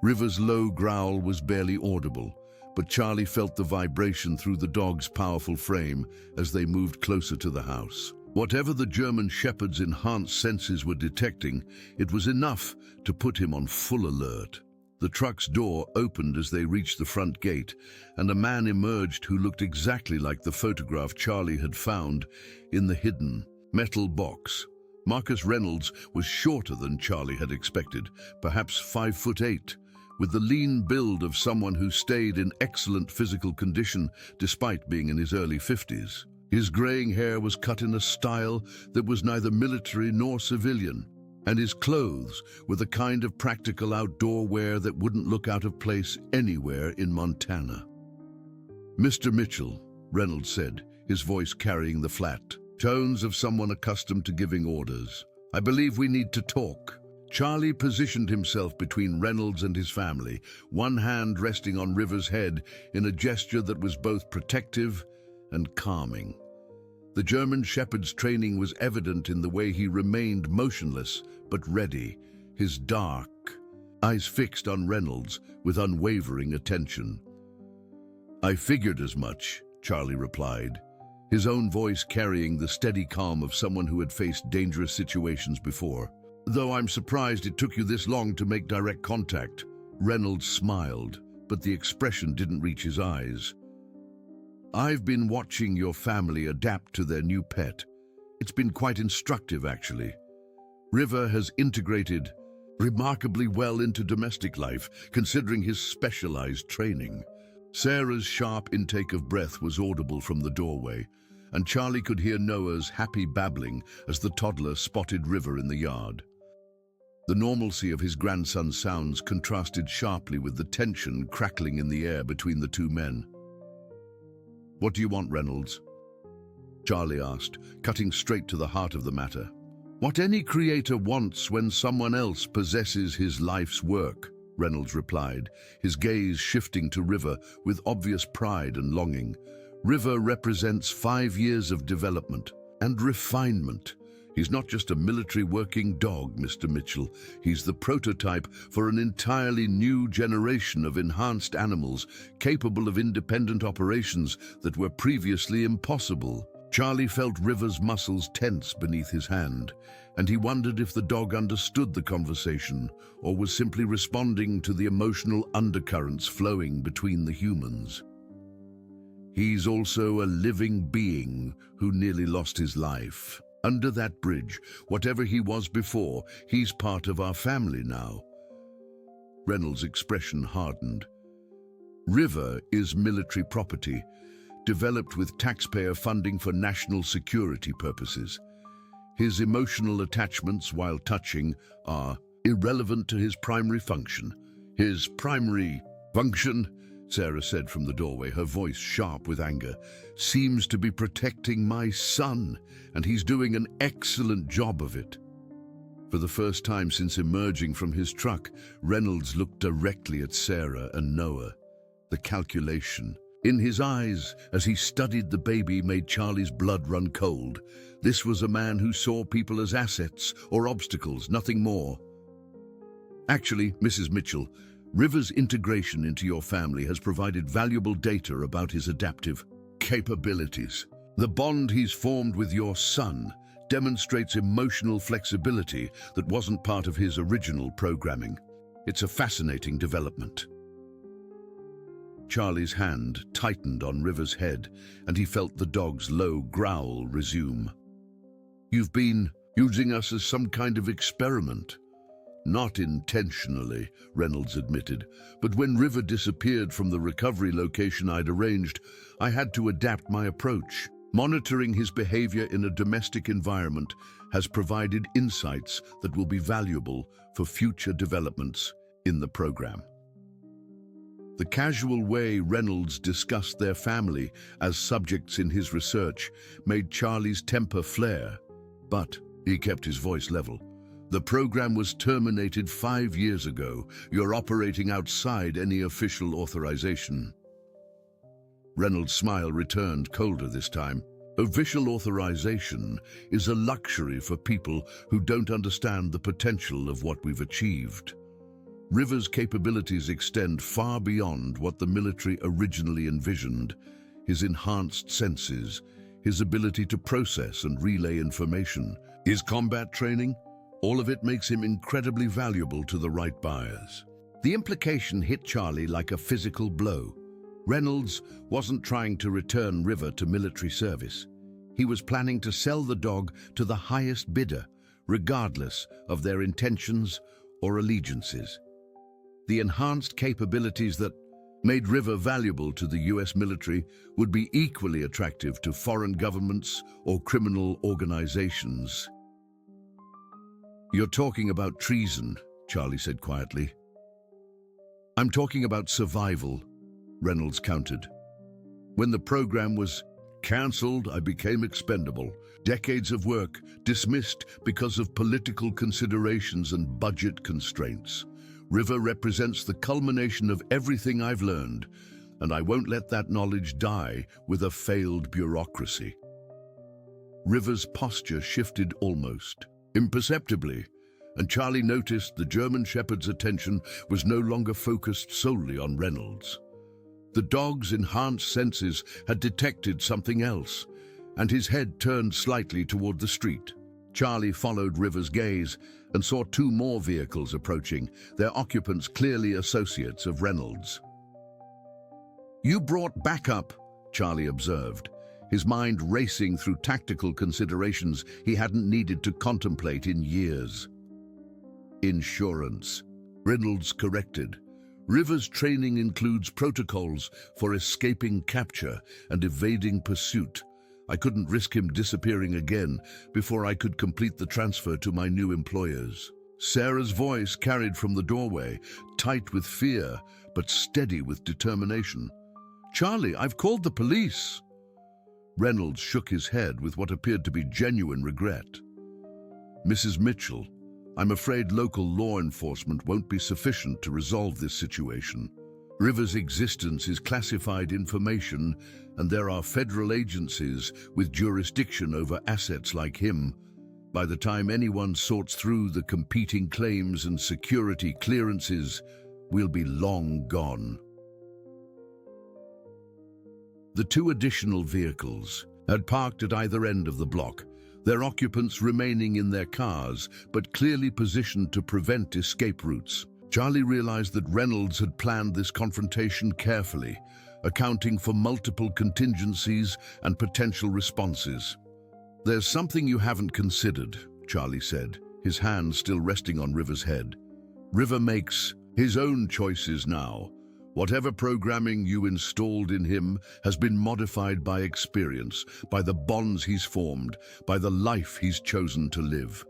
River's low growl was barely audible, but Charlie felt the vibration through the dog's powerful frame as they moved closer to the house. Whatever the German Shepherd's enhanced senses were detecting, it was enough to put him on full alert. The truck's door opened as they reached the front gate, and a man emerged who looked exactly like the photograph Charlie had found in the hidden metal box. Marcus Reynolds was shorter than Charlie had expected, perhaps 5'8", with the lean build of someone who stayed in excellent physical condition despite being in his early 50s. His graying hair was cut in a style that was neither military nor civilian, and his clothes were the kind of practical outdoor wear that wouldn't look out of place anywhere in Montana. "Mr. Mitchell," Reynolds said, his voice carrying the flat tones of someone accustomed to giving orders. "I believe we need to talk." Charlie positioned himself between Reynolds and his family, one hand resting on River's head in a gesture that was both protective and calming. The German Shepherd's training was evident in the way he remained motionless but ready, his dark eyes fixed on Reynolds with unwavering attention. "I figured as much," Charlie replied, his own voice carrying the steady calm of someone who had faced dangerous situations before. "Though I'm surprised it took you this long to make direct contact." Reynolds smiled, but the expression didn't reach his eyes. "I've been watching your family adapt to their new pet. It's been quite instructive, actually. River has integrated remarkably well into domestic life, considering his specialized training." Sarah's sharp intake of breath was audible from the doorway, and Charlie could hear Noah's happy babbling as the toddler spotted River in the yard. The normalcy of his grandson's sounds contrasted sharply with the tension crackling in the air between the two men. "What do you want, Reynolds?" Charlie asked, cutting straight to the heart of the matter. "What any creator wants when someone else possesses his life's work," Reynolds replied, his gaze shifting to River with obvious pride and longing. "River represents 5 years of development and refinement. He's not just a military working dog, Mr. Mitchell. He's the prototype for an entirely new generation of enhanced animals capable of independent operations that were previously impossible." Charlie felt River's muscles tense beneath his hand, and he wondered if the dog understood the conversation or was simply responding to the emotional undercurrents flowing between the humans. "He's also a living being who nearly lost his life. Under that bridge, whatever he was before, he's part of our family now." Reynolds' expression hardened. "River is military property, developed with taxpayer funding for national security purposes. His emotional attachments, while touching, are irrelevant to his primary function." "His primary function," Sarah said from the doorway, her voice sharp with anger, "seems to be protecting my son, and he's doing an excellent job of it." For the first time since emerging from his truck, Reynolds looked directly at Sarah and Noah. The calculation, In his eyes, as he studied the baby, made Charlie's blood run cold. This was a man who saw people as assets or obstacles, nothing more. Actually, Mrs. Mitchell, River's integration into your family has provided valuable data about his adaptive capabilities. The bond he's formed with your son demonstrates emotional flexibility that wasn't part of his original programming. It's a fascinating development. Charlie's hand tightened on River's head, and he felt the dog's low growl resume. You've been using us as some kind of experiment. Not intentionally, Reynolds admitted, but when River disappeared from the recovery location I'd arranged, I had to adapt my approach. Monitoring his behavior in a domestic environment has provided insights that will be valuable for future developments in the program. The casual way Reynolds discussed their family as subjects in his research made Charlie's temper flare, but he kept his voice level. The program was terminated 5 years ago. You're operating outside any official authorization. Reynolds' smile returned, colder this time. Official authorization is a luxury for people who don't understand the potential of what we've achieved. River's capabilities extend far beyond what the military originally envisioned. His enhanced senses, his ability to process and relay information, his combat training, all of it makes him incredibly valuable to the right buyers. The implication hit Charlie like a physical blow. Reynolds wasn't trying to return River to military service. He was planning to sell the dog to the highest bidder, regardless of their intentions or allegiances. The enhanced capabilities that made River valuable to the US military would be equally attractive to foreign governments or criminal organizations. You're talking about treason, Charlie said quietly. I'm talking about survival, Reynolds countered. When the program was cancelled, I became expendable. Decades of work dismissed because of political considerations and budget constraints. River represents the culmination of everything I've learned, and I won't let that knowledge die with a failed bureaucracy. River's posture shifted almost imperceptibly, and Charlie noticed the German Shepherd's attention was no longer focused solely on Reynolds. The dog's enhanced senses had detected something else, and his head turned slightly toward the street. Charlie followed River's gaze and saw 2 more vehicles approaching, their occupants clearly associates of Reynolds. You brought backup, Charlie observed, his mind racing through tactical considerations he hadn't needed to contemplate in years. Insurance, Reynolds corrected. River's training includes protocols for escaping capture and evading pursuit. I couldn't risk him disappearing again before I could complete the transfer to my new employers. Sarah's voice carried from the doorway, tight with fear, but steady with determination. Charlie, I've called the police. Reynolds shook his head with what appeared to be genuine regret. Mrs. Mitchell, I'm afraid local law enforcement won't be sufficient to resolve this situation. River's existence is classified information, and there are federal agencies with jurisdiction over assets like him. By the time anyone sorts through the competing claims and security clearances, we'll be long gone. The 2 additional vehicles had parked at either end of the block, their occupants remaining in their cars, but clearly positioned to prevent escape routes. Charlie realized that Reynolds had planned this confrontation carefully, accounting for multiple contingencies and potential responses. There's something you haven't considered, Charlie said, his hand still resting on River's head. River makes his own choices now. Whatever programming you installed in him has been modified by experience, by the bonds he's formed, by the life he's chosen to live.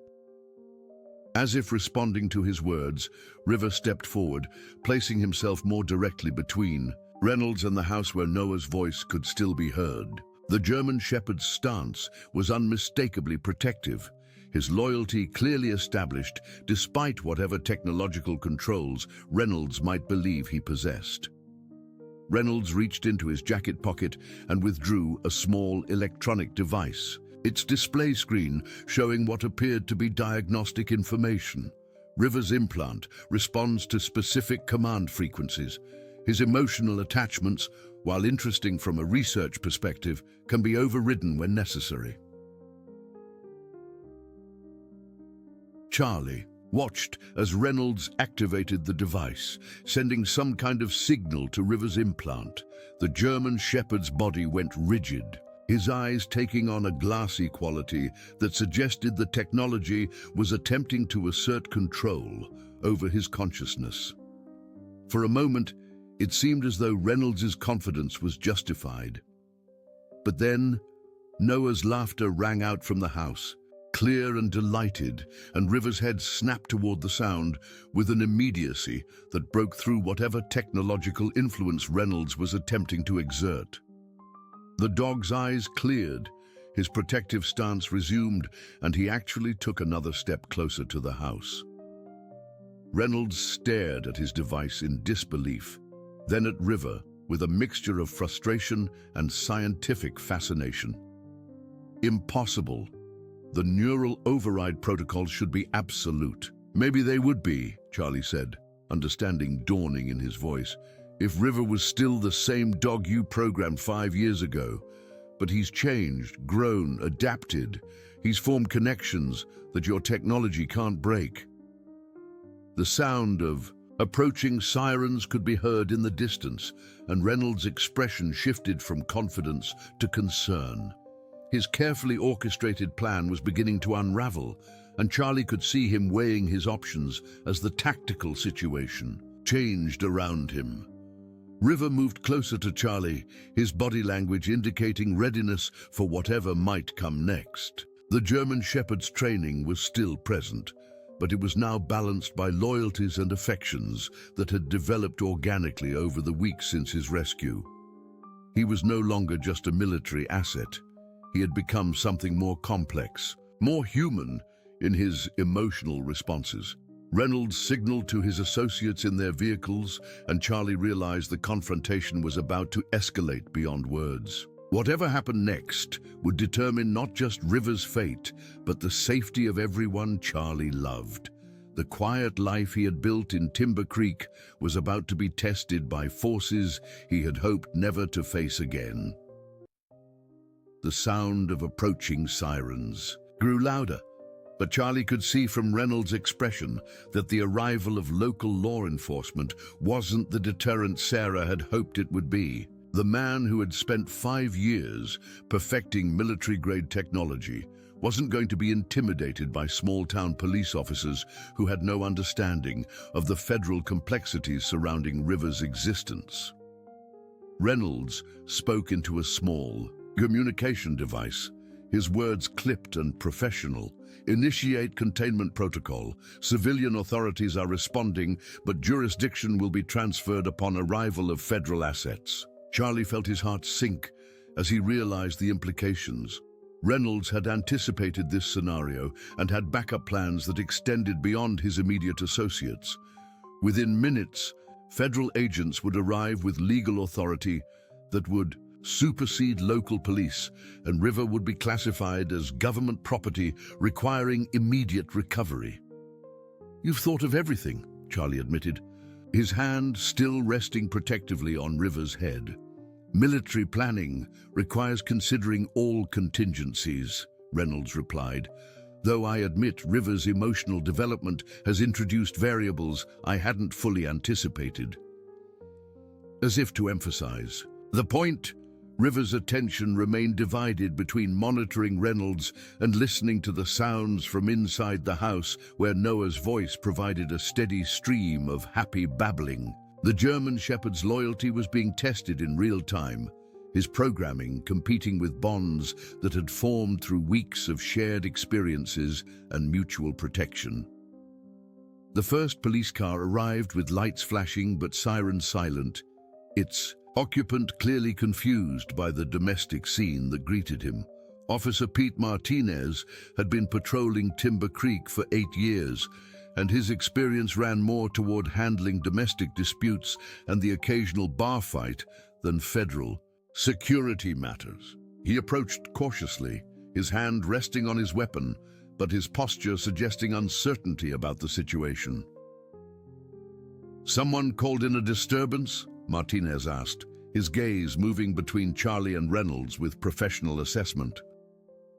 As if responding to his words, River stepped forward, placing himself more directly between Reynolds and the house where Noah's voice could still be heard. The German Shepherd's stance was unmistakably protective, his loyalty clearly established despite whatever technological controls Reynolds might believe he possessed. Reynolds reached into his jacket pocket and withdrew a small electronic device, its display screen showing what appeared to be diagnostic information. River's implant responds to specific command frequencies. His emotional attachments, while interesting from a research perspective, can be overridden when necessary. Charlie watched as Reynolds activated the device, sending some kind of signal to River's implant. The German Shepherd's body went rigid, his eyes taking on a glassy quality that suggested the technology was attempting to assert control over his consciousness. For a moment, it seemed as though Reynolds's confidence was justified. But then, Noah's laughter rang out from the house, clear and delighted, and River's head snapped toward the sound with an immediacy that broke through whatever technological influence Reynolds was attempting to exert. The dog's eyes cleared, his protective stance resumed, and he actually took another step closer to the house. Reynolds stared at his device in disbelief, then at River with a mixture of frustration and scientific fascination. Impossible. The neural override protocols should be absolute. Maybe they would be, Charlie said, understanding dawning in his voice, if River was still the same dog you programmed 5 years ago. But he's changed, grown, adapted. He's formed connections that your technology can't break. The sound of approaching sirens could be heard in the distance, and Reynolds' expression shifted from confidence to concern. His carefully orchestrated plan was beginning to unravel, and Charlie could see him weighing his options as the tactical situation changed around him. River moved closer to Charlie, his body language indicating readiness for whatever might come next. The German Shepherd's training was still present, but it was now balanced by loyalties and affections that had developed organically over the weeks since his rescue. He was no longer just a military asset. He had become something more complex, more human in his emotional responses. Reynolds signaled to his associates in their vehicles, and Charlie realized the confrontation was about to escalate beyond words. Whatever happened next would determine not just River's fate, but the safety of everyone Charlie loved. The quiet life he had built in Timber Creek was about to be tested by forces he had hoped never to face again. The sound of approaching sirens grew louder, but Charlie could see from Reynolds' expression that the arrival of local law enforcement wasn't the deterrent Sarah had hoped it would be. The man who had spent 5 years perfecting military-grade technology wasn't going to be intimidated by small-town police officers who had no understanding of the federal complexities surrounding River's existence. Reynolds spoke into a small communication device, his words clipped and professional. Initiate containment protocol. Civilian authorities are responding, but jurisdiction will be transferred upon arrival of federal assets. Charlie felt his heart sink as he realized the implications. Reynolds had anticipated this scenario and had backup plans that extended beyond his immediate associates. Within minutes, federal agents would arrive with legal authority that would supersede local police, and River would be classified as government property requiring immediate recovery. "You've thought of everything," Charlie admitted, his hand still resting protectively on River's head. "Military planning requires considering all contingencies," Reynolds replied, "though I admit River's emotional development has introduced variables I hadn't fully anticipated." As if to emphasize the point, River's attention remained divided between monitoring Reynolds and listening to the sounds from inside the house, where Noah's voice provided a steady stream of happy babbling. The German Shepherd's loyalty was being tested in real time, his programming competing with bonds that had formed through weeks of shared experiences and mutual protection. The first police car arrived with lights flashing but sirens silent, its occupant clearly confused by the domestic scene that greeted him. Officer Pete Martinez had been patrolling Timber Creek for 8 years, and his experience ran more toward handling domestic disputes and the occasional bar fight than federal security matters. He approached cautiously, his hand resting on his weapon, but his posture suggesting uncertainty about the situation. "Someone called in a disturbance?" Martinez asked, his gaze moving between Charlie and Reynolds with professional assessment.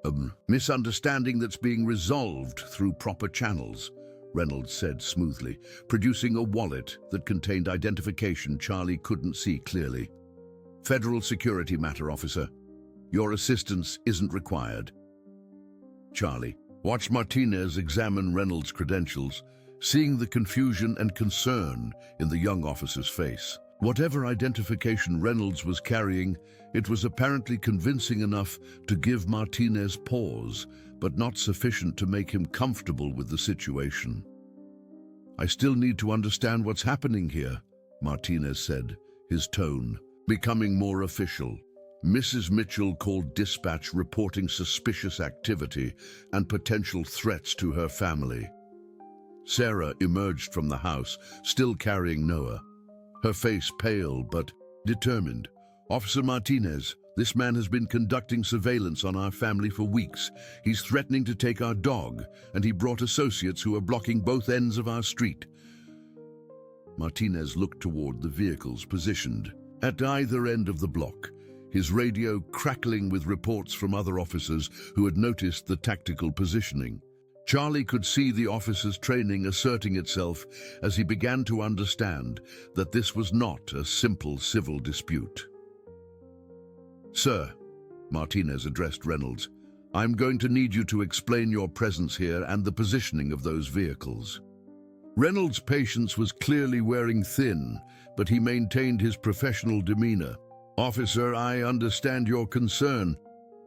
"A misunderstanding that's being resolved through proper channels," Reynolds said smoothly, producing a wallet that contained identification Charlie couldn't see clearly. "Federal security matter, officer. Your assistance isn't required." Charlie watched Martinez examine Reynolds' credentials, seeing the confusion and concern in the young officer's face. Whatever identification Reynolds was carrying, it was apparently convincing enough to give Martinez pause, but not sufficient to make him comfortable with the situation. "I still need to understand what's happening here," Martinez said, his tone becoming more official. Mrs. Mitchell called dispatch reporting suspicious activity and potential threats to her family. Sarah emerged from the house, still carrying Noah, her face pale but determined. "Officer Martinez, this man has been conducting surveillance on our family for weeks. He's threatening to take our dog, and he brought associates who are blocking both ends of our street." Martinez looked toward the vehicles positioned at either end of the block, his radio crackling with reports from other officers who had noticed the tactical positioning. Charlie could see the officer's training asserting itself as he began to understand that this was not a simple civil dispute. "Sir," Martinez addressed Reynolds, "I'm going to need you to explain your presence here and the positioning of those vehicles." Reynolds' patience was clearly wearing thin, but he maintained his professional demeanor. "Officer, I understand your concern,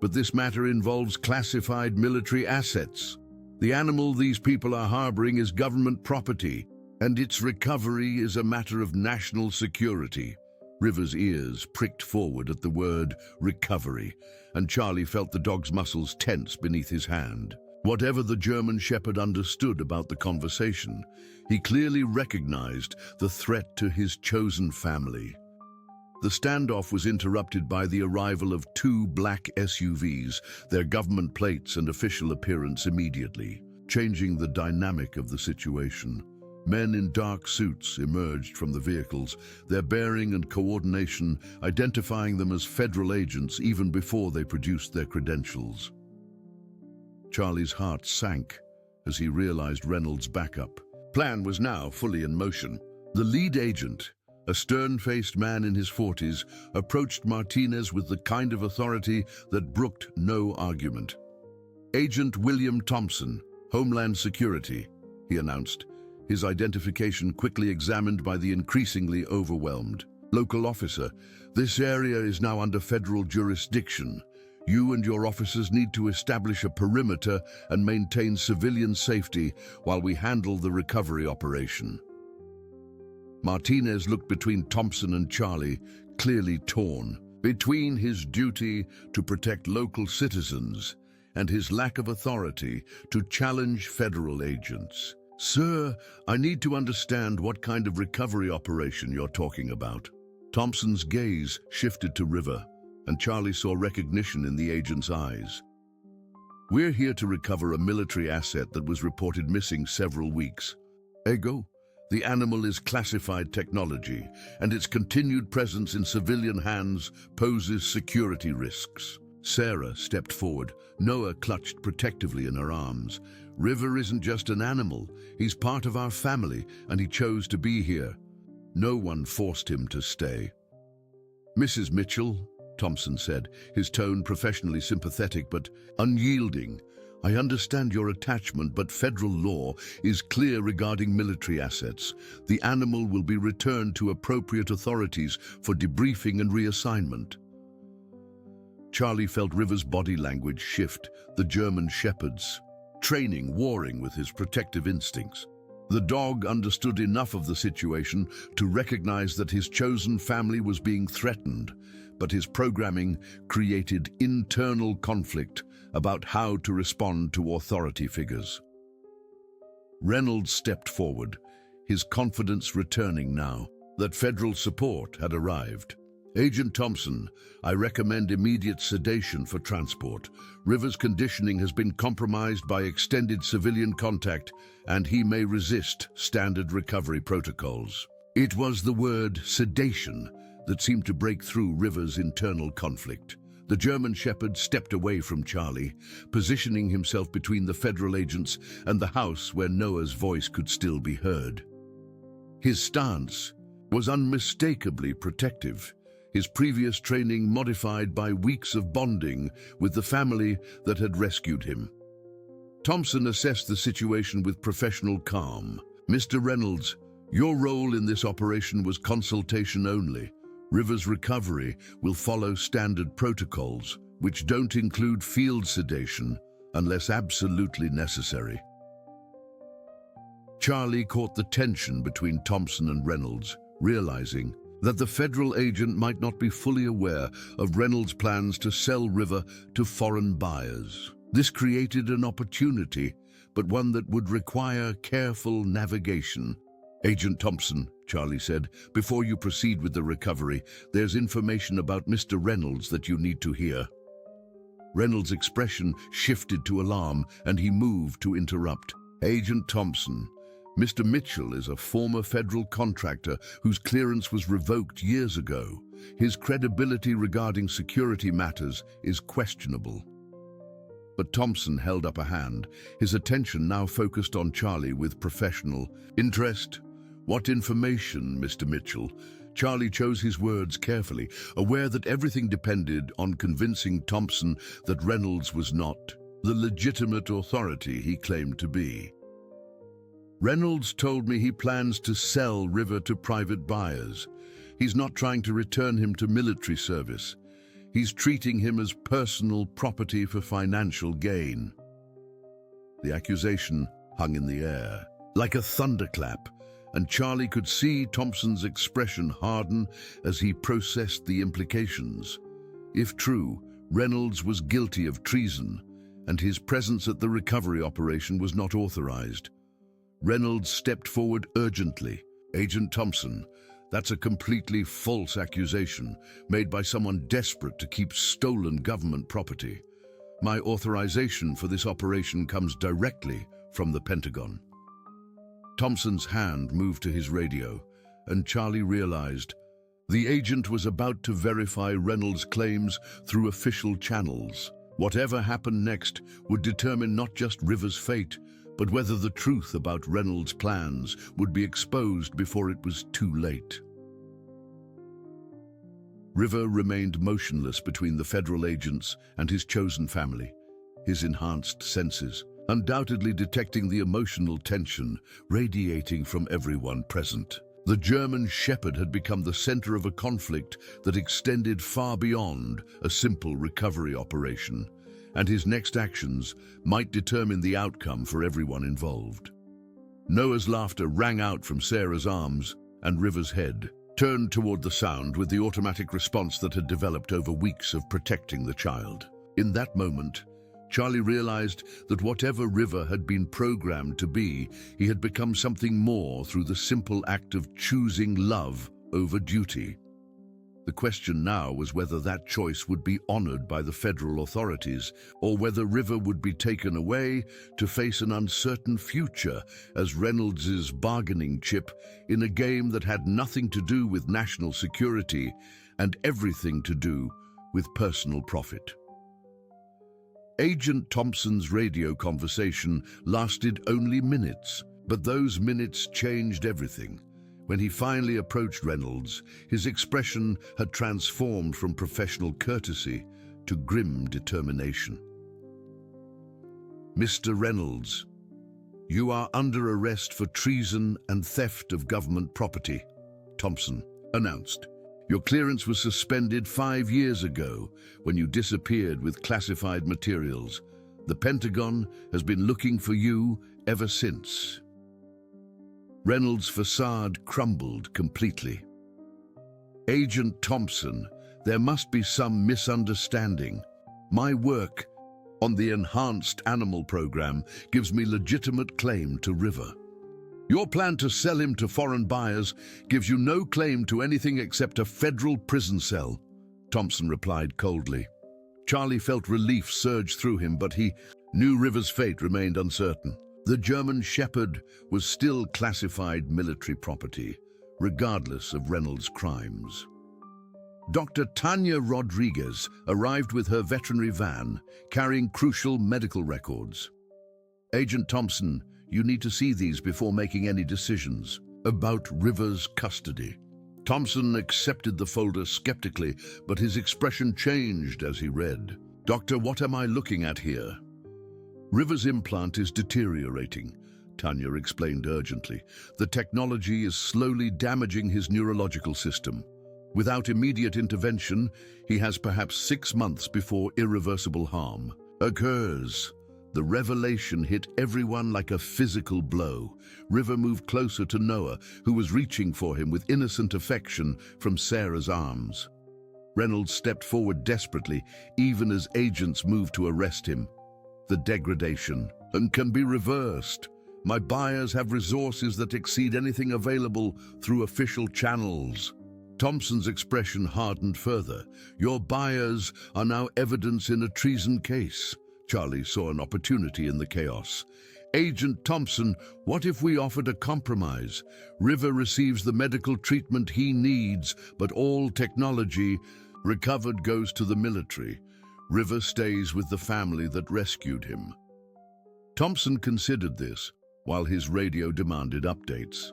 but this matter involves classified military assets. The animal these people are harboring is government property, and its recovery is a matter of national security." River's ears pricked forward at the word recovery, and Charlie felt the dog's muscles tense beneath his hand. Whatever the German shepherd understood about the conversation, he clearly recognized the threat to his chosen family. The standoff was interrupted by the arrival of two black SUVs, their government plates and official appearance immediately, changing the dynamic of the situation. Men in dark suits emerged from the vehicles, their bearing and coordination identifying them as federal agents even before they produced their credentials. Charlie's heart sank as he realized Reynolds' backup plan was now fully in motion. The lead agent, a stern-faced man in his 40s, approached Martinez with the kind of authority that brooked no argument. "Agent William Thompson, Homeland Security," he announced, his identification quickly examined by the increasingly overwhelmed. "Local officer, this area is now under federal jurisdiction. You and your officers need to establish a perimeter and maintain civilian safety while we handle the recovery operation." Martinez looked between Thompson and Charlie, clearly torn between his duty to protect local citizens and his lack of authority to challenge federal agents. "Sir, I need to understand what kind of recovery operation you're talking about." Thompson's gaze shifted to River, and Charlie saw recognition in the agent's eyes. "We're here to recover a military asset that was reported missing several weeks ago. The animal is classified technology, and its continued presence in civilian hands poses security risks." Sarah stepped forward, Noah clutched protectively in her arms. "River isn't just an animal. He's part of our family, and he chose to be here. No one forced him to stay." "Mrs. Mitchell," Thompson said, his tone professionally sympathetic but unyielding, "I understand your attachment, but federal law is clear regarding military assets. The animal will be returned to appropriate authorities for debriefing and reassignment." Charlie felt River's body language shift, the German shepherd's training warring with his protective instincts. The dog understood enough of the situation to recognize that his chosen family was being threatened, but his programming created internal conflict about how to respond to authority figures. Reynolds stepped forward, his confidence returning now that federal support had arrived. Agent Thompson, I recommend immediate sedation for transport. River's conditioning has been compromised by extended civilian contact, and he may resist standard recovery protocols. It was the word sedation that seemed to break through River's internal conflict. The German shepherd stepped away from Charlie, positioning himself between the federal agents and the house where Noah's voice could still be heard. His stance was unmistakably protective, his previous training modified by weeks of bonding with the family that had rescued him. Thompson assessed the situation with professional calm. Mr. Reynolds, your role in this operation was consultation only. River's recovery will follow standard protocols, which don't include field sedation unless absolutely necessary. Charlie caught the tension between Thompson and Reynolds, realizing that the federal agent might not be fully aware of Reynolds' plans to sell River to foreign buyers. This created an opportunity, but one that would require careful navigation. Agent Thompson, Charlie said, before you proceed with the recovery, there's information about Mr. Reynolds that you need to hear. Reynolds' expression shifted to alarm, and he moved to interrupt. Agent Thompson, Mr. Mitchell is a former federal contractor whose clearance was revoked years ago. His credibility regarding security matters is questionable. But Thompson held up a hand, his attention now focused on Charlie with professional interest. What information, Mr. Mitchell? Charlie chose his words carefully, aware that everything depended on convincing Thompson that Reynolds was not the legitimate authority he claimed to be. Reynolds told me he plans to sell River to private buyers. He's not trying to return him to military service. He's treating him as personal property for financial gain. The accusation hung in the air, like a thunderclap, and Charlie could see Thompson's expression harden as he processed the implications. If true, Reynolds was guilty of treason, and his presence at the recovery operation was not authorized. Reynolds stepped forward urgently. Agent Thompson, that's a completely false accusation made by someone desperate to keep stolen government property. My authorization for this operation comes directly from the Pentagon. Thompson's hand moved to his radio, and Charlie realized the agent was about to verify Reynolds' claims through official channels. Whatever happened next would determine not just River's fate, but whether the truth about Reynolds' plans would be exposed before it was too late. River remained motionless between the federal agents and his chosen family, his enhanced senses undoubtedly detecting the emotional tension radiating from everyone present. The German shepherd had become the center of a conflict that extended far beyond a simple recovery operation, and his next actions might determine the outcome for everyone involved. Noah's laughter rang out from Sarah's arms, and River's head turned toward the sound with the automatic response that had developed over weeks of protecting the child. In that moment, Charlie realized that whatever River had been programmed to be, he had become something more through the simple act of choosing love over duty. The question now was whether that choice would be honored by the federal authorities, or whether River would be taken away to face an uncertain future as Reynolds's bargaining chip in a game that had nothing to do with national security and everything to do with personal profit. Agent Thompson's radio conversation lasted only minutes, but those minutes changed everything. When he finally approached Reynolds, his expression had transformed from professional courtesy to grim determination. Mr. Reynolds, you are under arrest for treason and theft of government property, Thompson announced. Your clearance was suspended 5 years ago when you disappeared with classified materials. The Pentagon has been looking for you ever since. Reynolds' facade crumbled completely. Agent Thompson, there must be some misunderstanding. My work on the enhanced animal program gives me legitimate claim to River. Your plan to sell him to foreign buyers gives you no claim to anything except a federal prison cell, Thompson replied coldly. Charlie felt relief surge through him, but he knew River's fate remained uncertain. The German Shepherd was still classified military property, regardless of Reynolds' crimes. Dr. Tanya Rodriguez arrived with her veterinary van, carrying crucial medical records. Agent Thompson, you need to see these before making any decisions about River's custody. Thompson accepted the folder skeptically, but his expression changed as he read. Doctor, what am I looking at here? River's implant is deteriorating, Tanya explained urgently. The technology is slowly damaging his neurological system. Without immediate intervention, he has perhaps 6 months before irreversible harm occurs. The revelation hit everyone like a physical blow. River moved closer to Noah, who was reaching for him with innocent affection from Sarah's arms. Reynolds stepped forward desperately, even as agents moved to arrest him. The degradation can be reversed. My buyers have resources that exceed anything available through official channels. Thompson's expression hardened further. Your buyers are now evidence in a treason case. Charlie saw an opportunity in the chaos. Agent Thompson, what if we offered a compromise? River receives the medical treatment he needs, but all technology recovered goes to the military. River stays with the family that rescued him. Thompson considered this, while his radio demanded updates.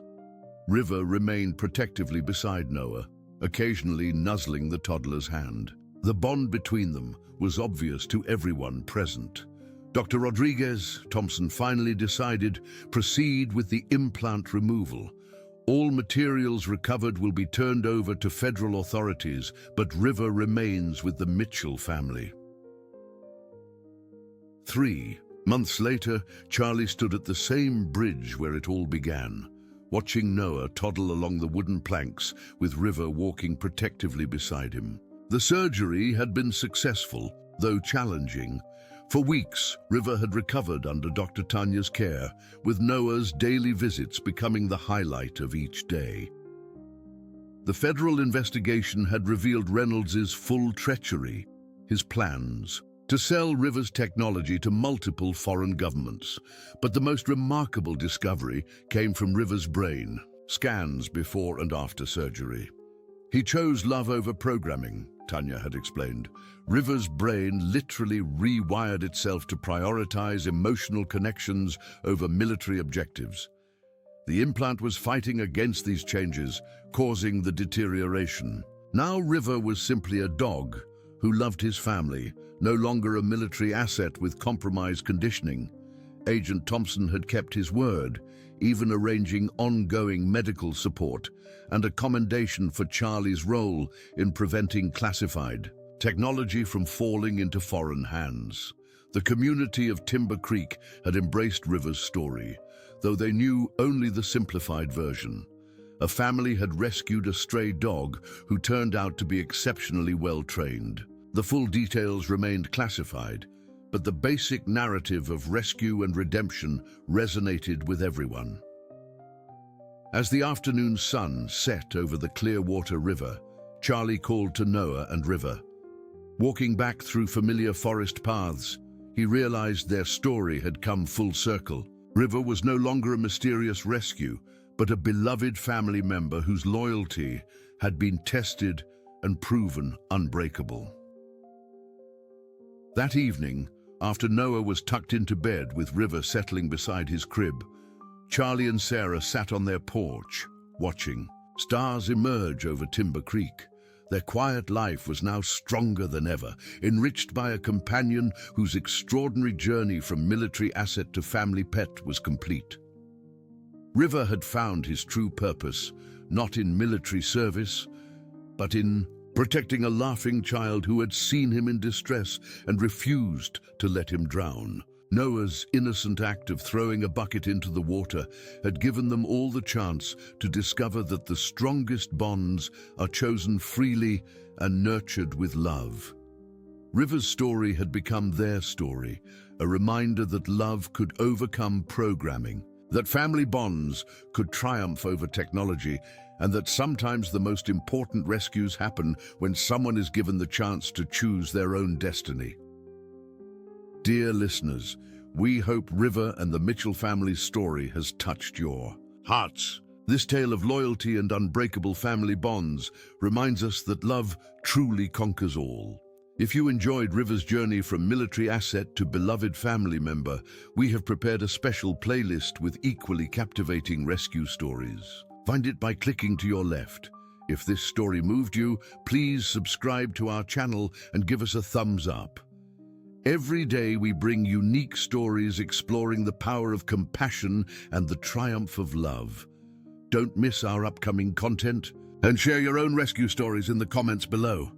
River remained protectively beside Noah, occasionally nuzzling the toddler's hand. The bond between them was obvious to everyone present. Dr. Rodriguez, Thompson finally decided, proceed with the implant removal. All materials recovered will be turned over to federal authorities, but River remains with the Mitchell family. 3 months later, Charlie stood at the same bridge where it all began, watching Noah toddle along the wooden planks with River walking protectively beside him. The surgery had been successful, though challenging. For weeks, River had recovered under Dr. Tanya's care, with Noah's daily visits becoming the highlight of each day. The federal investigation had revealed Reynolds' full treachery, his plans to sell River's technology to multiple foreign governments. But the most remarkable discovery came from River's brain, scans before and after surgery. He chose love over programming, Tanya had explained. River's brain literally rewired itself to prioritize emotional connections over military objectives. The implant was fighting against these changes, causing the deterioration. Now River was simply a dog who loved his family, no longer a military asset with compromised conditioning. Agent Thompson had kept his word, even arranging ongoing medical support and a commendation for Charlie's role in preventing classified technology from falling into foreign hands. The community of Timber Creek had embraced River's story, though they knew only the simplified version. A family had rescued a stray dog who turned out to be exceptionally well-trained. The full details remained classified, but the basic narrative of rescue and redemption resonated with everyone. As the afternoon sun set over the Clearwater River, Charlie called to Noah and River. Walking back through familiar forest paths, he realized their story had come full circle. River was no longer a mysterious rescue, but a beloved family member whose loyalty had been tested and proven unbreakable. That evening, after Noah was tucked into bed with River settling beside his crib, Charlie and Sarah sat on their porch, watching stars emerge over Timber Creek. Their quiet life was now stronger than ever, enriched by a companion whose extraordinary journey from military asset to family pet was complete. River had found his true purpose, not in military service, but in protecting a laughing child who had seen him in distress and refused to let him drown. Noah's innocent act of throwing a bucket into the water had given them all the chance to discover that the strongest bonds are chosen freely and nurtured with love. River's story had become their story, a reminder that love could overcome programming, that family bonds could triumph over technology, and that sometimes the most important rescues happen when someone is given the chance to choose their own destiny. Dear listeners, we hope River and the Mitchell family's story has touched your hearts. This tale of loyalty and unbreakable family bonds reminds us that love truly conquers all. If you enjoyed River's journey from military asset to beloved family member, we have prepared a special playlist with equally captivating rescue stories. Find it by clicking to your left. If this story moved you, please subscribe to our channel and give us a thumbs up. Every day we bring unique stories exploring the power of compassion and the triumph of love. Don't miss our upcoming content and share your own rescue stories in the comments below.